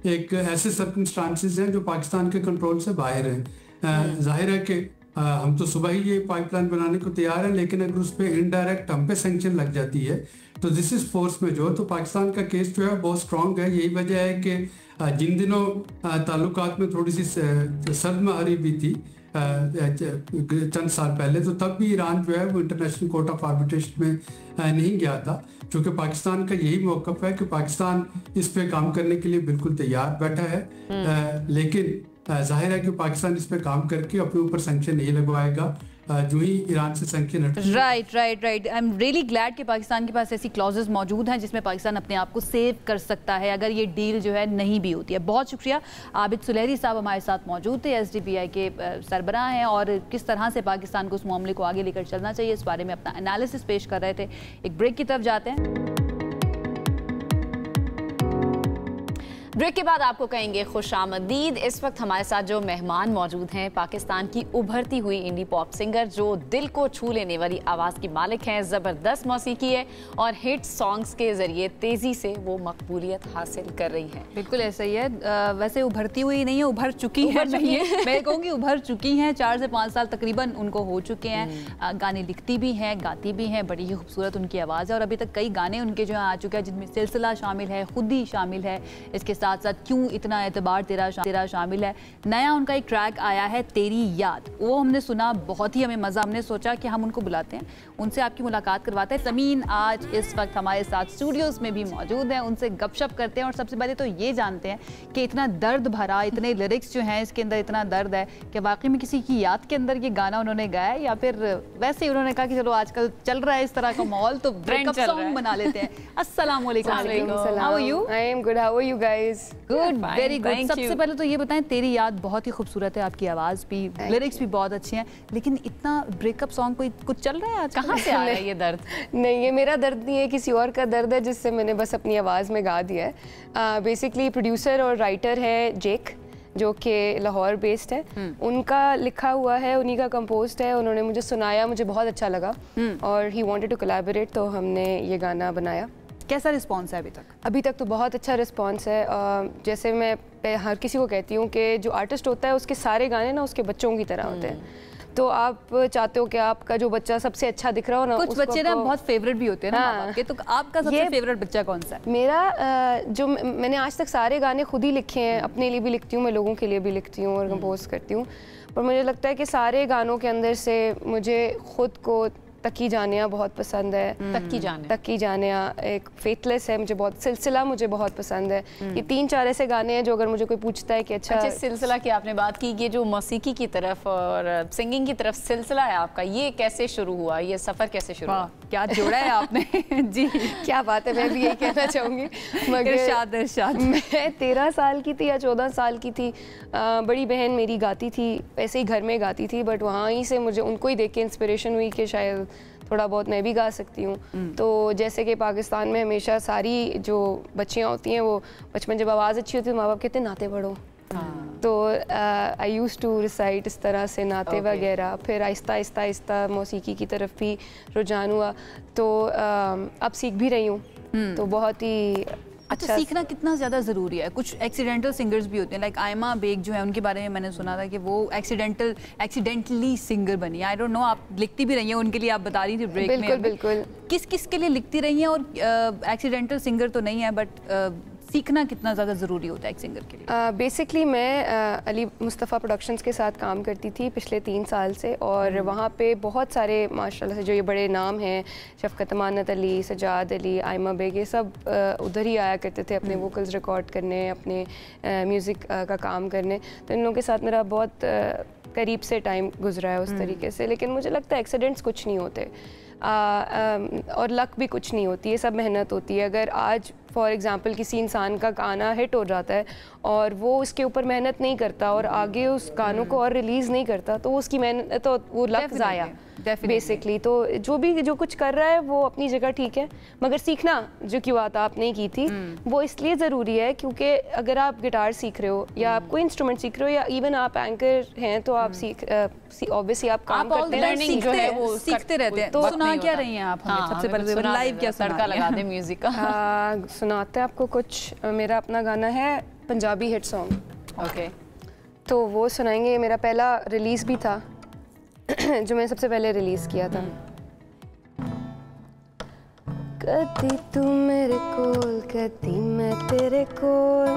एक ऐसे सर्कमस्टांसेस हैं जो पाकिस्तान के कंट्रोल से बाहर हैं। जाहिर है कि हम तो सुबह ही ये पाइपलाइन बनाने को तैयार हैं, लेकिन अगर उस पर इनडायरेक्ट हम पे सैंक्शन लग जाती है तो दिस इज फोर्स मेजोर। तो पाकिस्तान का केस जो है बहुत स्ट्रॉन्ग है। यही वजह है कि जिन दिनों ताल्लुकात में थोड़ी सी सदमाहरी भी थी चंद साल पहले, तो तब भी ईरान जो है वो इंटरनेशनल कोर्ट ऑफ आर्बिट्रेशन में नहीं गया था, क्योंकि पाकिस्तान का यही मौक़िफ़ है कि पाकिस्तान इस पे काम करने के लिए बिल्कुल तैयार बैठा है। लेकिन जाहिर है कि पाकिस्तान इस पे काम करके अपने ऊपर सैंक्शन नहीं लगवाएगा जो ही ईरान से सैंक्शन हटे। Right. I am really glad कि पाकिस्तान के पास ऐसी क्लॉजेस मौजूद हैं जिसमें पाकिस्तान अपने आप को सेव कर सकता है अगर ये डील जो है नहीं भी होती है। बहुत शुक्रिया। आबिद सुलेहरी साहब हमारे साथ मौजूद थे, SDPI के सरबराह हैं, और किस तरह से पाकिस्तान को उस मामले को आगे लेकर चलना चाहिए इस बारे में अपना एनालिसिस पेश कर रहे थे। एक ब्रेक की तरफ जाते हैं। ब्रेक के बाद आपको कहेंगे खुशामदीद। इस वक्त हमारे साथ जो मेहमान मौजूद हैं, पाकिस्तान की उभरती हुई इंडी पॉप सिंगर जो दिल को छू लेने वाली आवाज़ की मालिक हैं, ज़बरदस्त मौसीकी है और हिट सॉन्ग्स के ज़रिए तेज़ी से वो मकबूलियत हासिल कर रही हैं। बिल्कुल ऐसा ही है। वैसे उभरती हुई नहीं है, उभर चुकी है। मैं कहूँगी उभर चुकी हैं। 4 से 5 साल तकरीबन उनको हो चुके हैं। गाने लिखती भी हैं, गाती भी हैं, बड़ी ही खूबसूरत उनकी आवाज़ है, और अभी तक कई गाने उनके जो आ चुके हैं जिनमें सिलसिला शामिल है, खुद ही शामिल है, इसके साथ साथ क्यों इतना एतबार तेरा शामिल है। नया उनका एक ट्रैक आया है तेरी याद, वो हमने सुना, बहुत ही हमें मज़ा। हमने सोचा कि हम उनको बुलाते हैं, उनसे आपकी मुलाकात करवाते हैं। ज़मीन आज इस वक्त हमारे साथ स्टूडियोज़ में भी मौजूद हैं, उनसे गपशप करते हैं और सबसे पहले तो ये जानते हैं कि इतना दर्द भरा, इतने लिरिक्स जो हैं इसके अंदर इतना दर्द है कि वाकई में किसी की याद के अंदर ये गाना उन्होंने गाया, या फिर वैसे ही उन्होंने कहा कि चलो आजकल चल रहा है इस तरह का माहौल तो ब्रेकअप सॉन्ग बना लेते हैं। अस्सलाम वालेकुम। How are you? I am good, how are you guys? Good, very good. सबसे पहले तो ये बताएं, तेरी याद बहुत ही खूबसूरत है, आपकी आवाज़ भी, लिरिक्स भी बहुत अच्छे हैं, लेकिन इतना ब्रेकअप सॉन्ग कोई कुछ चल रहा है आज? कहाँ से आ रहा है ये दर्द? नहीं, ये मेरा दर्द नहीं है, किसी और का दर्द है जिससे मैंने बस अपनी आवाज़ में गा दिया है। बेसिकली प्रोड्यूसर और राइटर है जेक, जो कि लाहौर बेस्ड है, उनका लिखा हुआ है, उन्हीं का कंपोज्ड है। उन्होंने मुझे सुनाया, मुझे बहुत अच्छा लगा और ही वांटेड टू कोलैबोरेट, तो हमने ये गाना बनाया। कैसा रिस्पांस है अभी तक? अभी तक तो बहुत अच्छा रिस्पांस है। जैसे मैं हर किसी को कहती हूँ कि जो आर्टिस्ट होता है उसके सारे गाने ना उसके बच्चों की तरह होते हैं। तो आप चाहते हो कि आपका जो बच्चा सबसे अच्छा दिख रहा हो ना, कुछ बच्चे ना बहुत फेवरेट भी होते हैं ना माँ बाप के, तो आपका सबसे फेवरेट बच्चा कौन सा है? मेरा जो मैंने आज तक सारे गाने खुद ही लिखे हैं, अपने लिए भी लिखती हूँ, मैं लोगों के लिए भी लिखती हूँ और कंपोज करती हूँ, पर मुझे लगता है कि सारे गानों के अंदर से मुझे खुद को तकी जानिया बहुत पसंद है। तकी जानिया एक फेथलेस है, मुझे बहुत, सिलसिला मुझे बहुत पसंद है। ये 3-4 ऐसे गाने हैं जो अगर मुझे कोई पूछता है कि अच्छा सिलसिला की आपने बात की, ये जो मौसीकी की तरफ और सिंगिंग की तरफ सिलसिला है आपका, ये कैसे शुरू हुआ, ये सफ़र कैसे शुरू हुआ? क्या जोड़ा है आपने? जी क्या बात है, मैं भी यही कहना चाहूँगी। मगर मैं 13 साल की थी या 14 साल की थी, बड़ी बहन मेरी गाती थी, ऐसे ही घर में गाती थी, बट वहाँ ही से मुझे उनको ही देख के इंस्पिरेशन हुई कि शायद थोड़ा बहुत मैं भी गा सकती हूँ। तो जैसे कि पाकिस्तान में हमेशा सारी जो बच्चियाँ होती हैं वो बचपन जब आवाज़ अच्छी होती है तो माँ बाप कहते हैं नाते पढ़ो, तो आई यूज़ टू रिसाइट इस तरह से नाते वगैरह। फिर आहिस्ता आहिस्ता आहिस्ता मौसीकी की तरफ भी रुझान हुआ, तो अब सीख भी रही हूँ। तो बहुत ही अच्छा, सीखना कितना ज़्यादा ज़रूरी है? कुछ एक्सीडेंटल सिंगर्स भी होते हैं, लाइक आयमा बेग जो है, उनके बारे में मैंने सुना था कि वो एक्सीडेंटली सिंगर बनी। आई डोंट नो, आप लिखती भी रही हैं उनके लिए, आप बता रही थी ब्रेक में। बिल्कुल बिल्कुल। किस किस के लिए लिखती रही हैं? और एक्सीडेंटल सिंगर तो नहीं है, बट सीखना कितना ज़्यादा ज़रूरी होता है एक सिंगर के लिए? बेसिकली मैं अली मुस्तफ़ा प्रोडक्शंस के साथ काम करती थी पिछले 3 साल से, और वहाँ पे बहुत सारे माशाल्लाह से जो ये बड़े नाम हैं, शफ़क़त अमानत अली, सजाद अली, आयमा बेग, ये सब उधर ही आया करते थे अपने वोकल्स रिकॉर्ड करने, अपने म्यूज़िक का काम करने। तो इन लोगों के साथ मेरा बहुत करीब से टाइम गुजरा है उस तरीके से। लेकिन मुझे लगता है एक्सीडेंट्स कुछ नहीं होते, और लक भी कुछ नहीं होती, ये सब मेहनत होती है। अगर आज फॉर एग्ज़ाम्पल किसी इंसान का गाना हिट हो जाता है और वो उसके ऊपर मेहनत नहीं करता और आगे उस गानों को और रिलीज़ नहीं करता, तो उसकी मेहनत, तो वो लक ज़ाया बेसिकली। तो जो कुछ कर रहा है वो अपनी जगह ठीक है, मगर सीखना, जो की बात आप नहीं की थी, वो इसलिए ज़रूरी है क्योंकि अगर आप गिटार सीख रहे हो या आप कोई इंस्ट्रूमेंट सीख रहे हो या इवन आप एंकर हैं, तो आप ऑब्वियसली आप काम करते हैं, वो सीखते रहते हैं। तो सुना क्या रही हैं आप हमें? सबसे पहले लाइव क्या तड़का लगा दे म्यूजिक का। सुनाते हैं आपको कुछ। मेरा अपना गाना है पंजाबी हिट सॉन्ग। ओके, तो वो सुनाएंगे। मेरा पहला रिलीज़ भी था जो मैंने सबसे पहले रिलीज़ किया था। कदी तू मेरे कोल, कदी मैं तेरे कोल,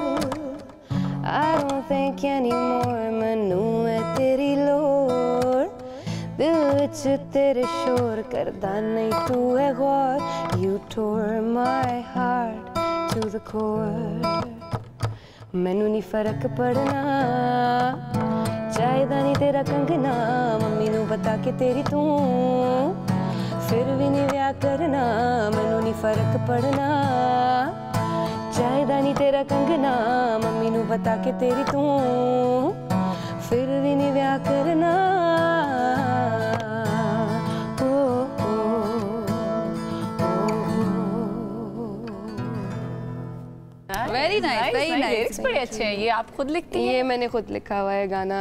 I don't think anymore, मैनू है तेरी लोड़, दिल विच तेरे शोर करदा नहीं तू है गौर, You tore my heart to the core, मैनू नहीं फर्क पड़ना, चाहिदा नहीं तेरा कंगना, मम्मी नू बता के तेरी तू, फिर भी नहीं ब्याह करना, मैनू नहीं फर्क पड़ना, चाहिदा नहीं तेरा कंगना, मम्मी नू बता के तेरी तू, फिर भी नहीं ब्याह करना। Very nice, very nice. बड़े अच्छे हैं। ये आप खुद लिखती हैं? ये मैंने खुद लिखा हुआ है गाना।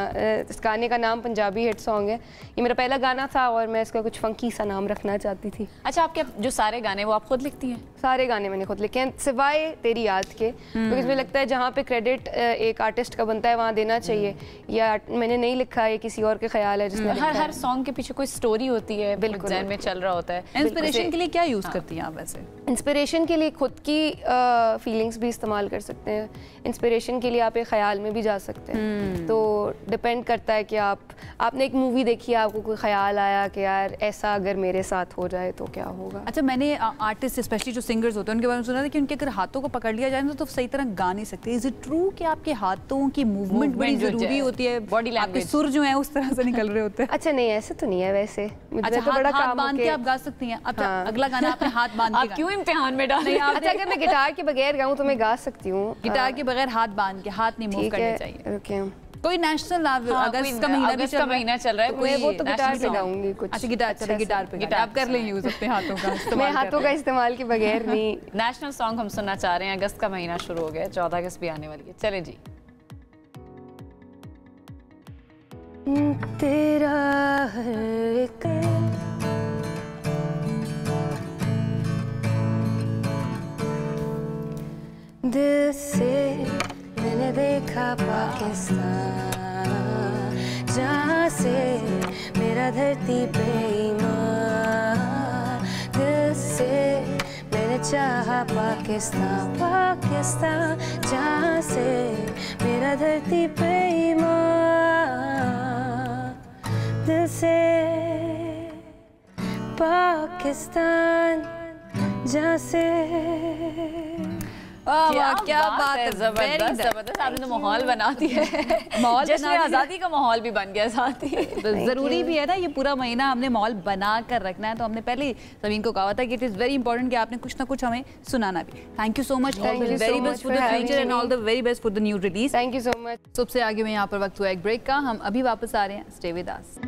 इस गाने का नाम पंजाबी हिट सॉन्ग है। ये मेरा पहला गाना था और मैं इसका कुछ फंकी सा नाम रखना चाहती थी। अच्छा, आपके जो सारे गाने वो आप खुद लिखती हैं? सारे गाने मैंने खुद लिखे हैं सिवाय तेरी याद के, क्योंकि मुझे लगता है जहाँ पे क्रेडिट एक आर्टिस्ट का बनता है वहाँ देना चाहिए। या मैंने नहीं लिखा, ये किसी और के ख्याल है जिसने हर सॉन्ग के पीछे कोई स्टोरी होती है, बिल्कुल ज़हन में चल रहा होता है। इंस्पिरेशन के लिए क्या यूज़ करती हैं आप वैसे? इंस्पिरेशन के लिए खुद की फीलिंग्स भी इस्तेमाल कर सकते हैं। इंस्पिरेशन के लिए आप एक ख्याल में भी जा सकते हैं। तो डिपेंड करता है कि आपने एक मूवी देखी, आपको कोई ख्याल आया कि यार ऐसा अगर मेरे साथ हो जाए तो क्या होगा। अच्छा, मैंने आर्टिस्ट स्पेशली जो सिंगर्स होते हैं उनके बारे में सुना था कि उनके अगर हाथों को पकड़ लिया जाए तो सही तरह गा नहीं सकते। इज इट ट्रू कि आपके हाथों की मूवमेंट बड़ी जरूरी होती है? बॉडी लैंग्वेज, सुर जो है उस तरह से निकल रहे होते हैं? अच्छा नहीं, ऐसे तो नहीं है वैसे। अच्छा, तो बड़ा हाथ बांध के आप गा सकती हैं? अब अगला गाना आपने हाथ बांध के, आप क्यों इम्तिहान में डाल रही हैं? अच्छा, अगर मैं गिटार के बगैर गाऊं तो मैं गा सकती हूँ। गिटार के बगैर हाथ बांध के, हाथ नहीं मूव करने चाहिए। ओके, कोई नेशनल अगस्त का महीना चल रहा है, वो तो गिटार पे गाऊंगी कुछ। अच्छा, गिटार पे आप कर लें यूज अपने हाथों का। मैं हाथों का इस्तेमाल के बगैर नहीं। नेशनल सॉन्ग हम सुनना चाह रहे हैं। अगस्त का महीना शुरू हो गया, 14 अगस्त भी आने वाली है। चले जी। तेरा हर एक दिल से मैंने देखा पाकिस्तान, जहाँ से मेरा धरती पे ईमान, दिल से मैंने चाहा पाकिस्तान, पाकिस्तान जहाँ से मेरा धरती पे ईमान, दिल से पाकिस्तान जहाँ से। क्या बात है, जबरदस्त जबरदस्त। आपने तो माहौल बना दिया है, माहौल जश्न आज़ादी का माहौल भी बन गया साथ ही। ज़रूरी भी है ना, ये पूरा महीना हमने माहौल बना कर रखना है। तो हमने पहले ही ज़मीन को कहा था कि इट इज़ वेरी इंपॉर्टेंट कि आपने कुछ ना कुछ हमें सुनाना भी। Thank you so much, all the very best for the future and all the very best for the new release. Thank you so much. सबसे आगे में यहाँ पर वक्त हुआ एक ब्रेक का, हम अभी वापस आ रहे हैं। Stay with us.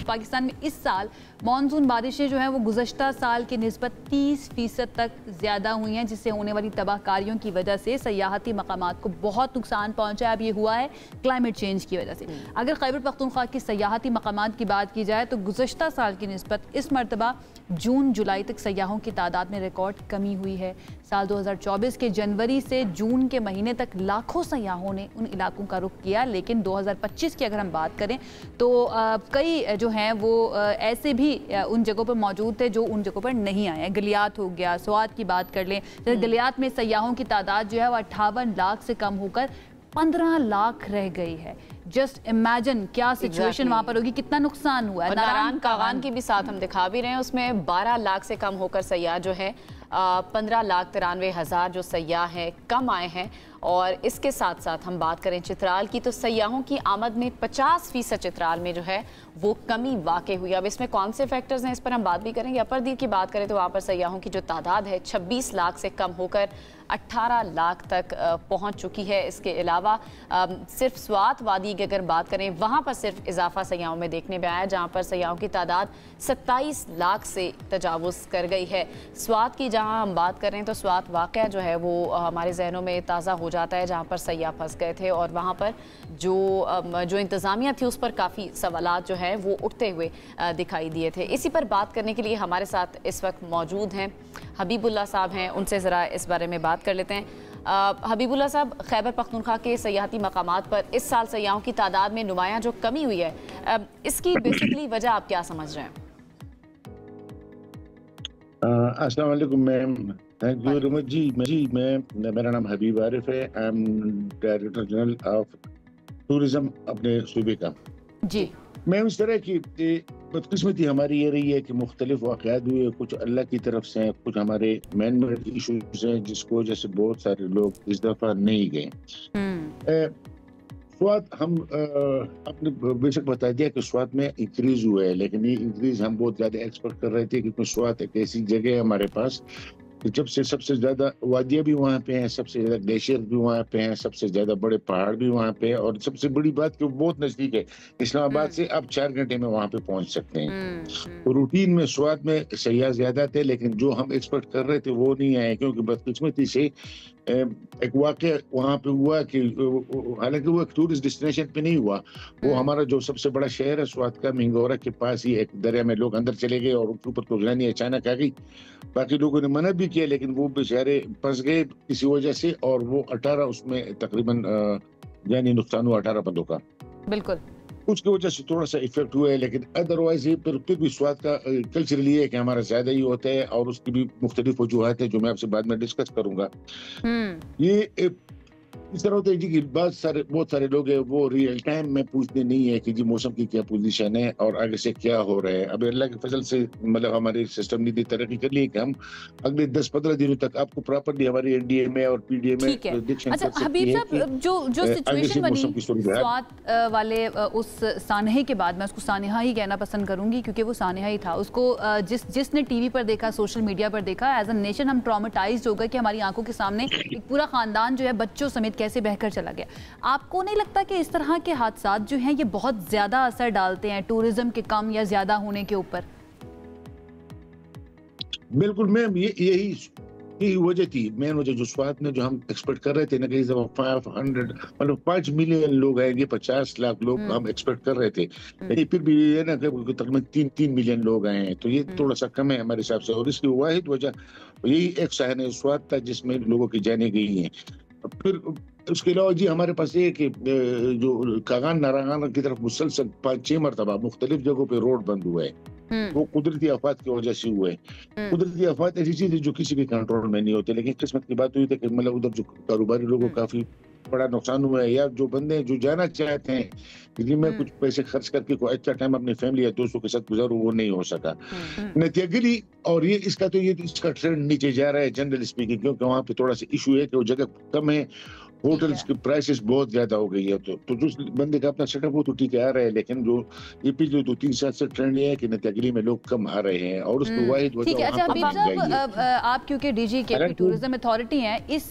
पाकिस्तान में इस साल मानसून बारिशें जो हैं वो गुज़श्ता साल के निस्बत 30% तक ज़्यादा हुई हैं, जिससे होने वाली तबाहकारियों की वजह से सयाहती मकामात को बहुत नुकसान पहुँचा है। अब ये हुआ है क्लाइमेट चेंज की वजह से। अगर खैबर पख्तूनख्वा की सयाहती मकामात की बात की जाए तो गुज़श्ता साल की निस्बत इस मरतबा जून जुलाई तक सयाहों की तादाद में रिकॉर्ड कमी हुई है। साल 2024 के जनवरी से जून के महीने तक लाखों सयाहों ने उन इलाकों का रुख किया, लेकिन 2025 की अगर हम बात करें तो कई जो हैं वो ऐसे भी उन जगहों पर मौजूद थे जो उन जगहों पर नहीं आए हैं। गलियात हो गया, स्वात की बात कर लें, जैसे गलियात में सयाहों की तादाद जो है वो 58 लाख से कम होकर 15 लाख रह गई है। जस्ट इमेजिन क्या सिचुएशन वहां पर होगी, कितना नुकसान हुआ है। नारायण कागान की भी साथ हम दिखा भी रहे हैं, उसमें 12 लाख से कम होकर सयाह जो है 15,93,000 जो सयाह हैं कम आए हैं। और इसके साथ साथ हम बात करें चित्राल की तो सयाहों की आमद में 50% चित्राल में जो है वो कमी वाक़ई हुई। अब इसमें कौन से फैक्टर्स हैं इस पर हम बात भी करेंगे। अपर दीर की बात करें तो वहाँ पर सयाहों की जो तादाद है 26 लाख से कम होकर 18 लाख तक पहुँच चुकी है। इसके अलावा सिर्फ स्वात वादी की अगर बात करें वहाँ पर सिर्फ इजाफा सयाहों में देखने में आया, जहाँ पर सयाहों की तादाद 27 लाख से तजावुज़ कर गई है। स्वात की जहाँ हम बात करें तो स्वात वाक़या जो है वो हमारे जहनों में ताज़ा हो जाता है, जहाँ पर सयाह फंस गए थे और वहाँ पर जो इंतज़ामिया थी उस पर काफ़ी सवालात जो है वो उठते हुए दिखाई दिए थे। इसी पर बात करने के लिए हमारे साथ इस वक्त मौजूद हैं हबीबुल्लाह साहब हैं, उनसे ज़रा इस बारे में बात कर लेते हैं। हबीबुल्लाह साहब, खैबर पख्तूनख्वा के सयाहती मकामात पर इस साल सयाहों की तादाद में नुमायां जो कमी हुई है, इसकी बेसिकली वजह आप क्या समझ रहे हैं? अस्सलाम वालेकुम ma'am, thank you very much. जी मेरा नाम हबीब आरिफ है। I am director general of tourism अपने सूबे का। जी मैं इस तरह की बदकिस्मती हमारी ये रही है कि मुख्तलिफ वाक़यात हुए, कुछ अल्लाह की तरफ से हैं, कुछ हमारे मैन मेड इशूज हैं जिसको वजह से बहुत सारे लोग इस दफ़ा नहीं गए। स्वात हम आपने बेशक बता दिया कि स्वात में इंक्रीज हुआ है, लेकिन ये इंक्रीज हम बहुत ज़्यादा एक्सपेक्ट कर रहे थे क्योंकि स्वात एक ऐसी जगह है हमारे पास जब से सबसे ज़्यादा वादियाँ भी वहाँ पे हैं, सबसे ज़्यादा ग्लेशियर भी वहाँ पे हैं, सबसे ज़्यादा बड़े पहाड़ भी वहाँ पे हैं और सबसे बड़ी बात कि वो बहुत नज़दीक है। इस्लामाबाद से आप 4 घंटे में वहाँ पे पहुँच सकते हैं। तो रूटीन में स्वात में सयाह ज़्यादा थे, लेकिन जो हम एक्सपेक्ट कर रहे थे वो नहीं आए क्योंकि बदकिस्मती से एक वाक़या वहाँ पे हुआ कि हालांकि वो एक टूरिस्ट डेस्टिनेशन पे नहीं हुआ, वो हमारा जो सबसे बड़ा शहर है स्वात का, मिंगोरा के पास ही एक दरिया में लोग अंदर चले गए और उनके ऊपर तूफ़ानी अचानक आ गई। बाकी लोगों ने मना भी किया लेकिन वो बेचारे फंस गए किसी वजह से और वो 18 उसमें तकरीबन यानी नुकसान हुआ 18 बंदों का। बिल्कुल उसकी वजह से थोड़ा सा इफेक्ट हुआ है, लेकिन अदरवाइज ये फिर भी स्वाद का कल्चरली है कि हमारा ज्यादा ही होता है और उसकी भी मुख्तलिफ वजूहात है जो मैं आपसे बाद में डिस्कस करूंगा। ये इस तरह होता है जी कि बहुत सारे लोग हैं वो रियल टाइम में पूछते नहीं है कि जी मौसम की क्या पोजीशन है और आगे से क्या हो रहा है। अब अल्लाह के फजल से मतलब हमारे सिस्टम ने इतनी तरक्की कर ली है कि हम अगले 10-15 दिनों तक आपको प्रॉपर्ली हमारी एनडीए में और पीडीए में प्रेडिक्शन अच्छा हबीब साहब, जो सिचुएशन बनी स्वात वाले उस सानहे के बाद, मैं उसको सानहा ही कहना पसंद करूंगी क्योंकि वो सानहा ही था, उसको जिसने टीवी पर देखा, सोशल मीडिया पर देखा, एज अ नेशन हम ट्रॉमेटाइज्ड हो गए कि हमारी आंखों के सामने एक पूरा खानदान जो है बच्चों समेत कैसे बहकर चला गया। आपको नहीं लगता कि इस तरह के हादसा जो हैं ये बहुत ज्यादा असर डालते हैं टूरिज्म के कम या ज्यादा होने के ऊपर? बिल्कुल मैम, यही वजह थी, मेन वजह जो स्वात में जो हम एक्सपेक्ट कर रहे थे ना कि 5 मिलियन लोग आएंगे, 50 लाख लोग हम एक्सपेक्ट कर रहे थे, लेकिन फिर भी ये ना तकरीबन 3 मिलियन लोग आए हैं, तो ये थोड़ा सा कम है हमारे हिसाब से। और इसकी वाहिद वजह यही एक साहने स्वात था जिसमें लोगों की जाने गई हैं। फिर उसके अलावा जी हमारे पास ये कि जो कागान नारागान की तरफ मुसलसल 5-6 मरतबा मुख्तलिफ जगहों पे रोड बंद हुआ है, वो कुदरती आफात की वजह से हुए। कुदरती आफात ऐसी चीज है जो किसी के कंट्रोल में नहीं होते, लेकिन किस्मत की बात हुई थी कि मतलब उधर जो कारोबारी लोगों को काफी बड़ा नुकसान हुआ है, या जो बंदे जो जाना चाहते हैं कि मैं कुछ पैसे खर्च करके कोई अच्छा टाइम अपनी फैमिली या दोस्तों के साथ गुजारूं, वो नहीं हो सका नतीजतन। और ये इसका ट्रेंड नीचे जा रहा है जनरल स्पीकिंग, क्योंकि वहाँ पे थोड़ा सा इशू है कि वो जगह कम है होटल्स की प्राइसेस बहुत ज्यादा हो गई है। तो जो बंदे का अपना सेटअप वो तो ठीक है आ रहा है, लेकिन जो ये पिछले 2-3 साल से ट्रेंड ये है कि नत्यागिरी में लोग कम आ रहे हैं और उसको वाहिद ठीक है। अच्छा हबीब साहब, आप क्योंकि डीजी के टूरिज्म अथॉरिटी हैं, इस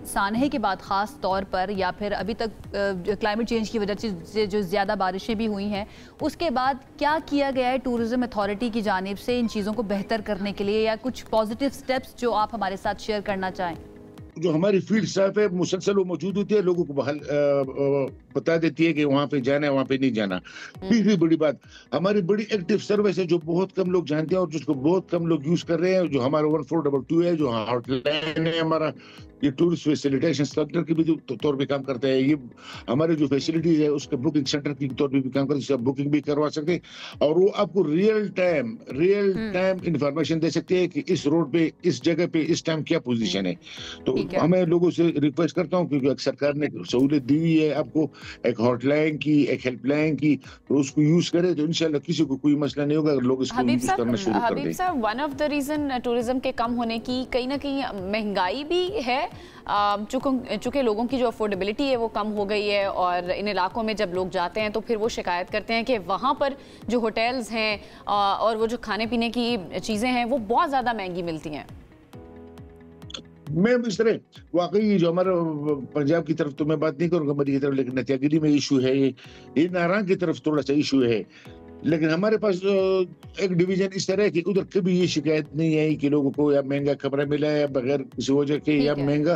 सानहे के बाद खास तौर पर या फिर अभी तक क्लाइमेट चेंज की वजह से जो ज्यादा बारिशें भी हुई हैं, उसके बाद क्या किया गया है टूरिज्म अथॉरिटी की जानिब से इन चीज़ों को बेहतर करने के लिए, या कुछ पॉजिटिव स्टेप्स जो आप हमारे साथ शेयर करना चाहें? जो हमारी फील्ड स्टाफ है मुसलसल वो मौजूद होती है, लोगों को बता देती है कि वहाँ पे जाना है, वहाँ पे नहीं जाना। तीसरी बड़ी बात, हमारी बड़ी एक्टिव सर्विस है जो बहुत कम लोग जानते हैं और जिसको बहुत कम लोग यूज कर रहे हैं, जो हमारा 1422 है, जो हॉटलाइन है हमारा, ये टूरिस्ट फैसिलिटेशन सेंटर की भी तौर पे काम करता है। ये हमारे जो फैसिलिटीज है उसके बुकिंग सेंटर की तौर पे भी काम करते हैं, आप बुकिंग भी करवा सकते हैं और वो आपको रियल टाइम इंफॉर्मेशन दे सकते हैं कि इस रोड पे, इस जगह पे, इस टाइम क्या पोजीशन है। तो हमें लोगों से रिक्वेस्ट करता हूँ, क्योंकि सरकार ने सहूलियत दी हुई है आपको एक हॉटलाइन की, एक हेल्पलाइन की, तो उसको यूज करें तो इंशाल्लाह किसी को कोई मसला नहीं होगा अगर लोग इसको यूज करना शुरू कर दें। हबीब साहब, one of the reason tourism के कम होने की कहीं ना कहीं महंगाई भी है, चूंकि लोगों की जो अफोर्डेबिलिटी है वो कम हो गई है और इन इलाकों में जब लोग जाते हैं तो फिर वो शिकायत करते हैं कि वहाँ पर जो होटल्स हैं और वो जो खाने पीने की चीज़ें हैं वो बहुत ज़्यादा महंगी मिलती हैं। मैं इस तरह वाकई जो हमारा पंजाब की तरफ तो मैं बात नहीं करूंगा मरी की तरफ, लेकिन नत्यागिरी में इशू है, ये नारंग की तरफ थोड़ा सा इशू है। लेकिन हमारे पास एक डिवीजन इस तरह है कि उधर कभी ये शिकायत नहीं आई कि लोगों को या महंगा कमरा मिला है बगैर किसी वजह के, या महंगा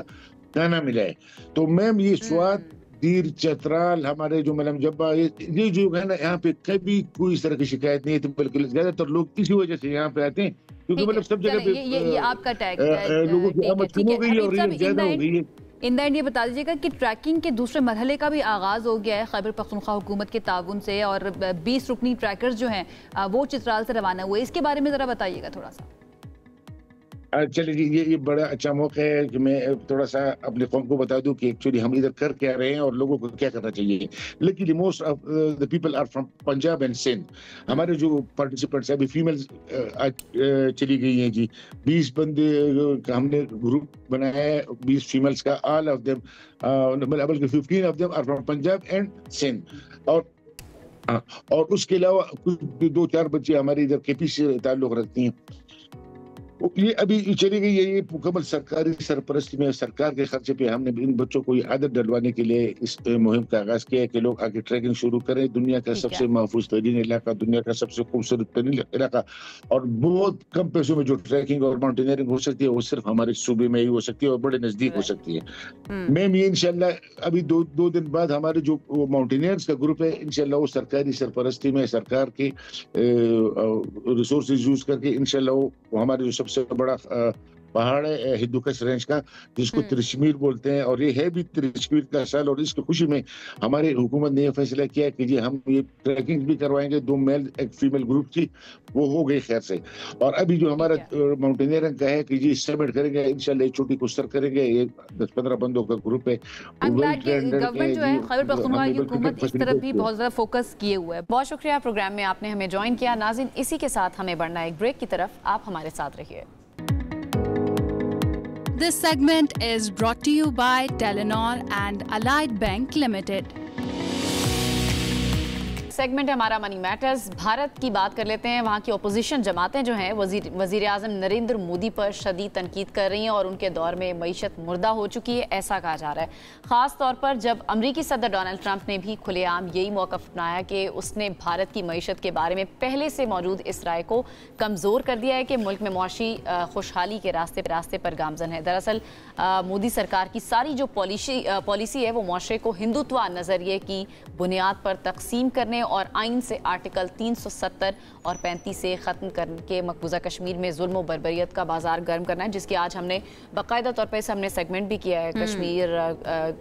खाना मिला है। तो मैम ये स्वाद, दीर, चतराल, हमारे जो मलम जब्बा, ये जो है ना, यहाँ पे कभी कोई इस तरह की शिकायत नहीं है। तो बल्कि ज्यादातर लोग इसी वजह से यहाँ पे आते हैं क्योंकि मतलब सब जगह पे ये आपका टैग लोगों की आमद कम हो गई है और रेट ज्यादा हो गई है। इन द एंड ये बता दीजिएगा कि ट्रैकिंग के दूसरे मरहले का भी आगाज़ हो गया है खैबर पख्तूनख्वा हुकूमत के ताउन से, और 20 रुकनी ट्रैकर्स जो हैं वो चित्राल से रवाना हुए। इसके बारे में ज़रा बताइएगा थोड़ा सा। चलिए जी, ये बड़ा अच्छा मौका है कि मैं थोड़ा सा अपने कौम को बता दूं कि एक्चुअली हम इधर कर क्या रहे हैं और लोगों को क्या करना चाहिए। लेकिन most of the people are from Punjab and Sindh. हमारे जो पार्टिसिपेंट्स अभी फीमेल्स चली गई हैं जी, 20 बंदे का हमने ग्रुप बनाया है, 20 फीमेल्स का। ऑल ऑफ देम बल्कि 15 of them are from Punjab and Sindh. और उसके अलावा कुछ 2-4 बच्चे हमारे इधर केपी से ताल्लुक रखती हैं। ये अभी चली गई है, ये मुकम्मल सरकारी सरपरस्ती में, सरकार के खर्चे पे हमने इन बच्चों को आदत डलवाने के लिए इस मुहिम का आगाज किया है कि लोग आगे ट्रैकिंग शुरू करें। दुनिया का सबसे महफूज तरीन इलाका, दुनिया का सबसे खूबसूरत तरीन इलाका, और बहुत कम पैसों में जो ट्रैकिंग और माउंटेनियरिंग हो सकती है वो सिर्फ हमारे सूबे में ही हो सकती है और बड़े नजदीक हो सकती है। मैम ये इंशाल्लाह अभी दो दिन बाद हमारे जो माउंटेनियर्स का ग्रुप है, इंशाल्लाह वो सरकारी सरपरस्ती में सरकार के रिसोर्सेज यूज करके इंशाल्लाह वो हमारे जो सबसे बड़ा पहाड़ है हिंदुकुश रेंज का, जिसको त्रिशमीर बोलते हैं, और ये है भी त्रिशमीर का साल। और इसकी खुशी में हमारी हुकूमत ने यह फैसला किया कि जी हम ये ट्रैकिंग भी करवाएंगे। 2 मेल एक फीमेल ग्रुप थी, वो हो गई खैर से। और अभी जो हमारा माउंटेनियरिंग का है कि जी सबमिट करेंगे इंशाल्लाह, एक छोटी कुश्तर करेंगे। ये 10-15 बंदों का ग्रुप है। गवर्नमेंट जो है खैबर पख्तूनख्वा की हुकूमत इस तरफ भी बहुत ज्यादा फोकस किए हुए है। बहुत शुक्रिया प्रोग्राम में आपने हमें ज्वाइन किया। नाज़रीन, इसी के साथ हमें बढ़ना एक ब्रेक की तरफ, आप हमारे साथ रहिए। This segment is brought to you by Telenor and Allied Bank Limited. Segment है हमारा मनी मैटर्स। भारत की बात कर लेते हैं। वहाँ की अपोजिशन जमातें जो हैं वज़ीर आज़म नरेंद्र मोदी पर शदीद तनकीद कर रही हैं और उनके दौर में मईशत मुर्दा हो चुकी है, ऐसा कहा जा रहा है। ख़ास तौर पर जब अमरीकी सदर डोनाल्ड ट्रंप ने भी खुलेआम यही मौक़िफ़ अपनाया कि उसने भारत की मईशत के बारे में पहले से मौजूद इस राय को कमज़ोर कर दिया है कि मुल्क में मुआशी खुशहाली के रास्ते पर गामजन है। दरअसल मोदी सरकार की सारी जो पॉलिसी है वो मुआशरे को हिंदुत्व नज़रिए की बुनियाद पर तकसीम करने और आइन से आर्टिकल 370 और 35 से ख़त्म करके मकबूजा कश्मीर में जुल्म और बर्बरियत का बाजार गर्म करना है, जिसकी आज हमने बाकायदा तौर पर इस हमने सेगमेंट भी किया है। कश्मीर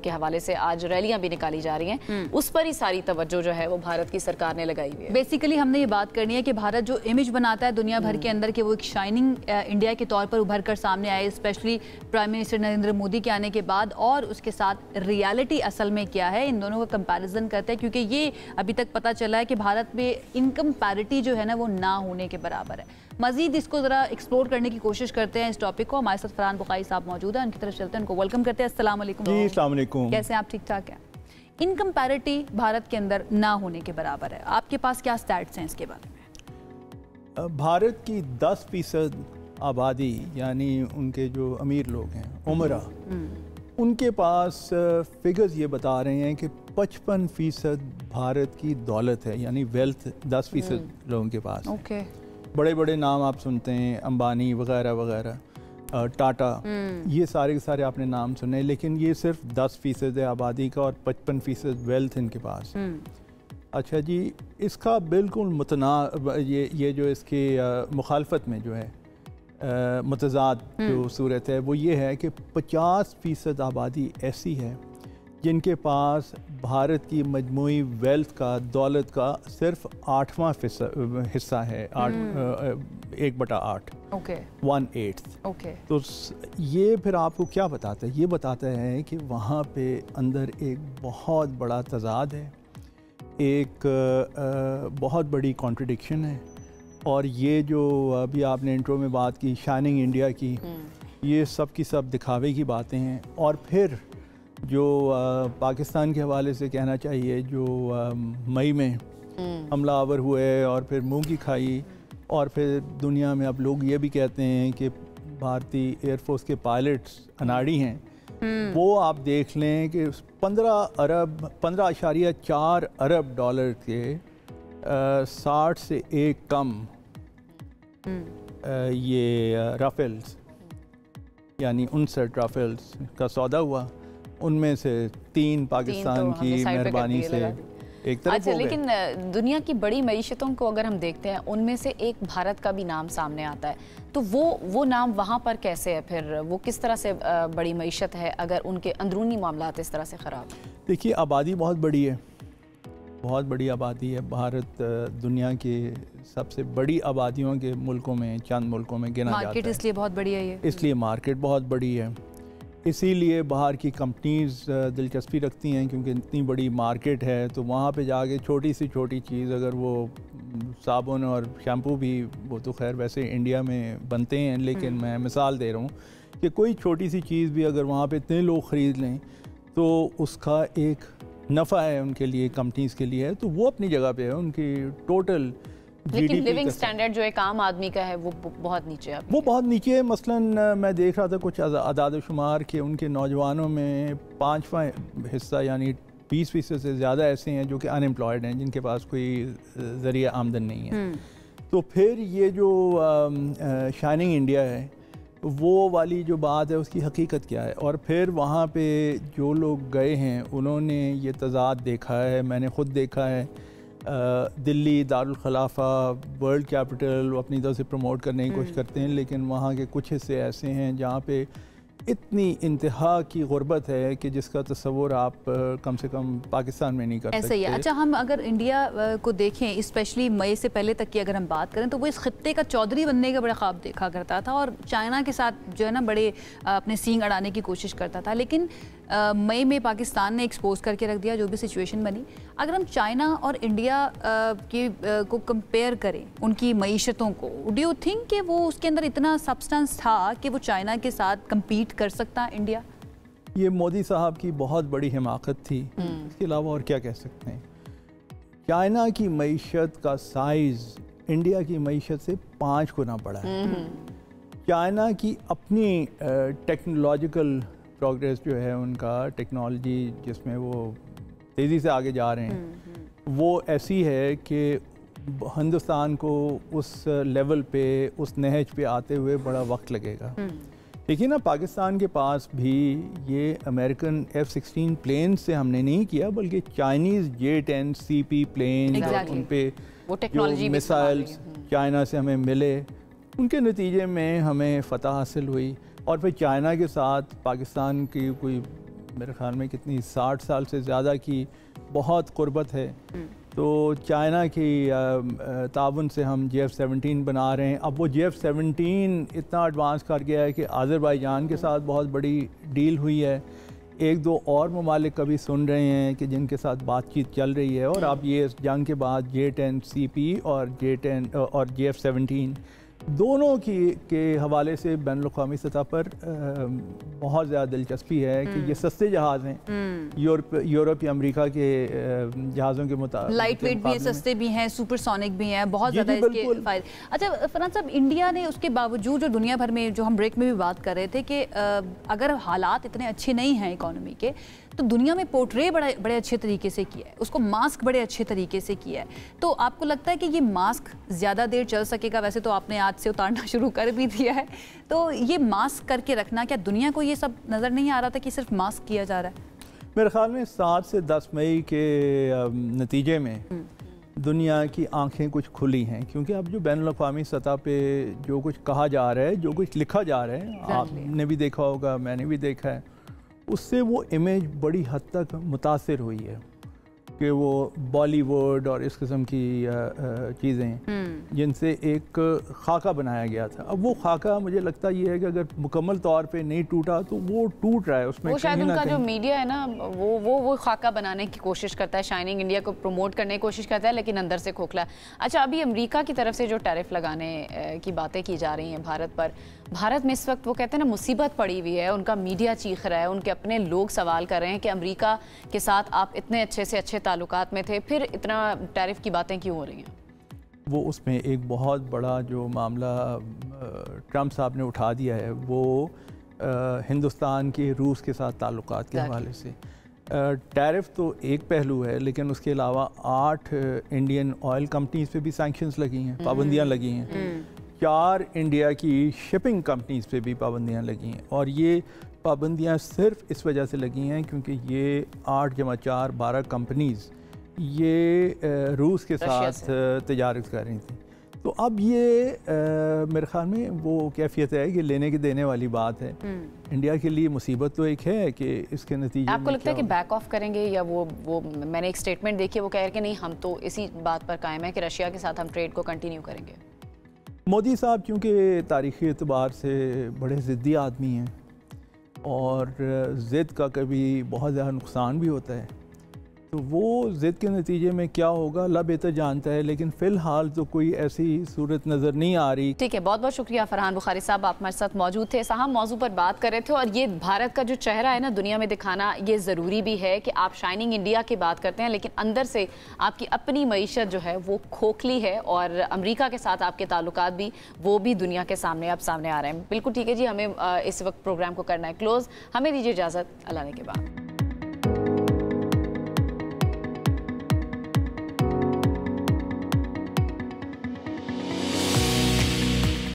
के हवाले से आज रैलियां भी निकाली जा रही हैं, उस पर ही सारी तवज्जो जो है वो भारत की सरकार ने लगाई हुई है। बेसिकली हमने ये बात करनी है कि भारत जो इमेज बनाता है दुनिया भर के अंदर कि वो एक शाइनिंग इंडिया के तौर पर उभर कर सामने आए, specially prime minister Narendra Modi के आने के बाद, और उसके साथ रियलिटी असल में क्या है, इन दोनों का कंपैरिजन करते हैं। क्योंकि ये अभी तक पता पता चला है कि भारत में इनकम पैरिटी जो है ना वो ना होने के बराबर है। मजीद इसको ज़रा एक्सप्लोर करने की कोशिश करते हैं इस टॉपिक को। हमारे साथ फरहान बुखारी साहब मौजूद हैं, उनकी तरफ चलते हैं, उनको वेलकम करते हैं। अस्सलाम वालेकुम। जी अस्सलाम वालेकुम। कैसे हैं आप? ठीक ठाक हैं। इनकम पैरिटी भारत के अंदर ना होने के बराबर है, आपके पास क्या स्टैट्स हैं इसके बारे में? भारत की 10% आबादी यानी उनके जो अमीर लोग हैं उमरा, उनके पास फिगर्स ये बता रहे हैं कि 55% भारत की दौलत है, यानी वेल्थ 10% लोगों के पास। ओके। बड़े बड़े नाम आप सुनते हैं, अंबानी वगैरह वगैरह, टाटा, ये सारे के सारे आपने नाम सुने, लेकिन ये सिर्फ 10% है आबादी का और 55% वेल्थ इनके पास। अच्छा जी, इसका बिल्कुल ये जो इसके मुखालफत में जो है मुतज़ाद जो सूरत है वो ये है कि 50% आबादी ऐसी है जिनके पास भारत की मजमूई वेल्थ का, दौलत का सिर्फ 8वां हिस्सा है, 1/8। ओके। 1/8। ओके। तो ये फिर आपको क्या बताता है? ये बताता है कि वहाँ पे अंदर एक बहुत बड़ा तज़ाद है, एक बहुत बड़ी कॉन्ट्रडिक्शन है। और ये जो अभी आपने इंट्रो में बात की शाइनिंग इंडिया की, ये सब की सब दिखावे की बातें हैं। और फिर जो पाकिस्तान के हवाले से कहना चाहिए, जो मई में हमलावर हुए और फिर मुंह की खाई, और फिर दुनिया में अब लोग ये भी कहते हैं कि भारतीय एयरफोर्स के पायलट्स अनाड़ी हैं, वो आप देख लें कि 15.4 अरब डॉलर के 60 से एक कम ये राफेल्स यानी 59 राफेल्स का सौदा हुआ, उनमें से 3 पाकिस्तान की मेहरबानी से एक तरफ अच्छा, हो गए। लेकिन दुनिया की बड़ी मईशतों को अगर हम देखते हैं, उनमें से एक भारत का भी नाम सामने आता है, तो वो नाम वहाँ पर कैसे है? फिर वो किस तरह से बड़ी मईशत है अगर उनके अंदरूनी मामलात इस तरह से ख़राब है? देखिए, आबादी बहुत बड़ी है, बहुत बड़ी आबादी है। भारत दुनिया के सबसे बड़ी आबादियों के मुल्कों में, चंद मुल्कों में गिना जाता है। मार्केट इसलिए बहुत बड़ी है, ये इसलिए मार्केट बहुत बड़ी है, इसीलिए बाहर की कंपनीज दिलचस्पी रखती हैं, क्योंकि इतनी बड़ी मार्केट है। तो वहाँ पे जाके छोटी सी छोटी चीज़, अगर वो साबुन और शैम्पू भी, वो तो खैर वैसे इंडिया में बनते हैं, लेकिन मैं मिसाल दे रहा हूँ कि कोई छोटी सी चीज़ भी अगर वहाँ पे इतने लोग ख़रीद लें तो उसका एक नफ़ा है उनके लिए, कंपनीज़ के लिए है। तो वो अपनी जगह पे है, उनकी टोटल लेकिन लिविंग स्टैंडर्ड जो एक आम आदमी का है वो बहुत नीचे है। वो बहुत नीचे है। मसलन मैं देख रहा था कुछ आदाद शुमार के उनके नौजवानों में 5वां हिस्सा यानी 20% से ज़्यादा ऐसे हैं जो कि अनएम्प्लॉयड हैं, जिनके पास कोई ज़रिया आमदन नहीं है। तो फिर ये जो शाइनिंग इंडिया है, वो वाली जो बात है उसकी हकीकत क्या है? और फिर वहाँ पे जो लोग गए हैं उन्होंने ये तज़ाद देखा है, मैंने ख़ुद देखा है। दिल्ली दारुल खिलाफा वर्ल्ड कैपिटल अपनी तरफ से प्रमोट करने की कोशिश करते हैं, लेकिन वहाँ के कुछ हिस्से ऐसे हैं जहाँ पे इतनी इंतहा की गुर्बत है कि जिसका तस्वुर आप कम से कम पाकिस्तान में नहीं कर सकते। ऐसा ही है। अच्छा, हम अगर इंडिया को देखें, स्पेशली मई से पहले तक की अगर हम बात करें, तो वो इस खित्ते का चौधरी बनने का बड़ा ख्वाब देखा करता था और चाइना के साथ जो है ना बड़े अपने सींग अड़ाने की कोशिश करता था। लेकिन मई में पाकिस्तान ने एक्सपोज करके रख दिया जो भी सिचुएशन बनी। अगर हम चाइना और इंडिया को कंपेयर करें उनकी मईशतों को, डू यू थिंक कि वो उसके अंदर इतना सब्सटेंस था कि वो चाइना के साथ कम्पीट कर सकता है इंडिया? ये मोदी साहब की बहुत बड़ी हिमाकत थी, इसके अलावा और क्या कह सकते हैं। चाइना की मईशत का साइज़ इंडिया की मईशत से 5 गुना बड़ा है। चाइना की अपनी टेक्नोलॉजिकल प्रोग्रेस जो है, उनका टेक्नोलॉजी जिसमें वो तेज़ी से आगे जा रहे हैं, वो ऐसी है कि हिंदुस्तान को उस लेवल पे, उस नहज पे आते हुए बड़ा वक्त लगेगा। देखिए ना, पाकिस्तान के पास भी ये अमेरिकन F-16 प्लेन से हमने नहीं किया, बल्कि चाइनीज़ J-10 CP प्लेन और उन पे जो मिसाइल्स चाइना से हमें मिले, उनके नतीजे में हमें फ़तह हासिल हुई। और फिर चाइना के साथ पाकिस्तान की कोई मेरे ख्याल में कितनी 60 साल से ज़्यादा की बहुत क़ुर्बत है। तो चाइना की ताउन से हम JF-17 बना रहे हैं। अब वो JF-17 इतना एडवांस कर गया है कि आज़रबाईजान के साथ बहुत बड़ी डील हुई है। एक दो और ममालिक कभी सुन रहे हैं कि जिनके साथ बातचीत चल रही है, और अब ये जंग के बाद J10CP और J10 और JF-17 दोनों के हवाले से बैनुल-अक़वामी सतह पर बहुत ज़्यादा दिलचस्पी है कि ये सस्ते जहाज़ हैं, यूरोप या अमेरिका के जहाज़ों के मुताबिक लाइट वेट भी हैं, सस्ते भी हैं, सुपरसोनिक भी हैं, बहुत ज़्यादा इसके फायदे। अच्छा फरहान साहब, इंडिया ने उसके बावजूद जो दुनिया भर में, जो हम ब्रेक में भी बात कर रहे थे कि अगर हालात इतने अच्छे नहीं हैं इकोनॉमी के, तो दुनिया में पोर्ट्रे बड़े अच्छे तरीके से किया है, उसको मास्क बड़े अच्छे तरीके से किया है। तो आपको लगता है कि ये मास्क ज़्यादा देर चल सकेगा? वैसे तो आपने आज से उतारना शुरू कर भी दिया है, तो ये मास्क करके रखना, क्या दुनिया को ये सब नज़र नहीं आ रहा था कि सिर्फ मास्क किया जा रहा है? मेरे ख्याल में 7 से 10 मई के नतीजे में दुनिया की आंखें कुछ खुली हैं, क्योंकि अब जो बैनुल-अक़वामी सतह पे जो कुछ कहा जा रहा है, जो कुछ लिखा जा रहा है, आपने भी देखा होगा, मैंने भी देखा है, उससे वो इमेज बड़ी हद तक मुतासिर हुई है कि वो बॉलीवुड और इस किस्म की चीज़ें जिनसे एक खाका बनाया गया था। अब वो खाका मुझे लगता ये है कि अगर मुकम्मल तौर पे नहीं टूटा तो वो टूट रहा है, उसमें वो शायद उनका जो मीडिया है ना, वो खाका बनाने की कोशिश करता है, शाइनिंग इंडिया को प्रमोट करने की कोशिश करता है, लेकिन अंदर से खोखला। अच्छा, अभी अमेरिका की तरफ से जो टैरिफ लगाने की बातें की जा रही हैं भारत पर, भारत में इस वक्त वो कहते हैं ना मुसीबत पड़ी हुई है, उनका मीडिया चीख रहा है, उनके अपने लोग सवाल कर रहे हैं कि अमेरिका के साथ आप इतने अच्छे से अच्छे ताल्लुकात में थे, फिर इतना टैरिफ की बातें क्यों हो रही हैं? वो उसमें एक बहुत बड़ा जो मामला ट्रंप साहब ने उठा दिया है, वो हिंदुस्तान के रूस के साथ ताल्लुकात के हवाले से। टैरिफ तो एक पहलू है, लेकिन उसके अलावा 8 इंडियन ऑयल कंपनीज पे भी सैंक्शंस लगी हैं, पाबंदियाँ लगी हैं। 4 इंडिया की शिपिंग कंपनीज पे भी पाबंदियाँ लगी हैं, और ये पाबंदियाँ सिर्फ इस वजह से लगी हैं क्योंकि ये 8 × 4 12 कंपनीज़ ये रूस के साथ तजारत कर रही थी। तो अब ये मेरे ख्याल में वो कैफियत है कि लेने के देने वाली बात है। इंडिया के लिए मुसीबत तो एक है कि इसके नतीजे आपको लगता है कि बैक ऑफ करेंगे, या वो मैंने एक स्टेटमेंट देखी है, वो कह रहे हैं कि नहीं, हम तो इसी बात पर कायम है कि रशिया के साथ हम ट्रेड को कंटिन्यू करेंगे। मोदी साहब चूँकि तारीख़ी एतबार से बड़े ज़िद्दी आदमी हैं, और ज़िद का कभी बहुत ज़्यादा नुकसान भी होता है, तो वो ज़िद के नतीजे में क्या होगा अल्लाह बेहतर जानता है, लेकिन फ़िलहाल तो कोई ऐसी सूरत नज़र नहीं आ रही। ठीक है, बहुत बहुत शुक्रिया फरहान बुखारी साहब, आप हमारे साथ मौजूद थे। साहब मौजू पर बात कर रहे थे, और ये भारत का जो चेहरा है ना दुनिया में दिखाना, ये ज़रूरी भी है कि आप शाइनिंग इंडिया की बात करते हैं, लेकिन अंदर से आपकी अपनी मईशत जो है वो खोखली है, और अमेरिका के साथ आपके ताल्लुकात भी वो भी दुनिया के सामने अब सामने आ रहे हैं। बिल्कुल ठीक है जी, हमें इस वक्त प्रोग्राम को करना है क्लोज़। हमें दीजिए इजाज़त, अल्लाह ने के बाद।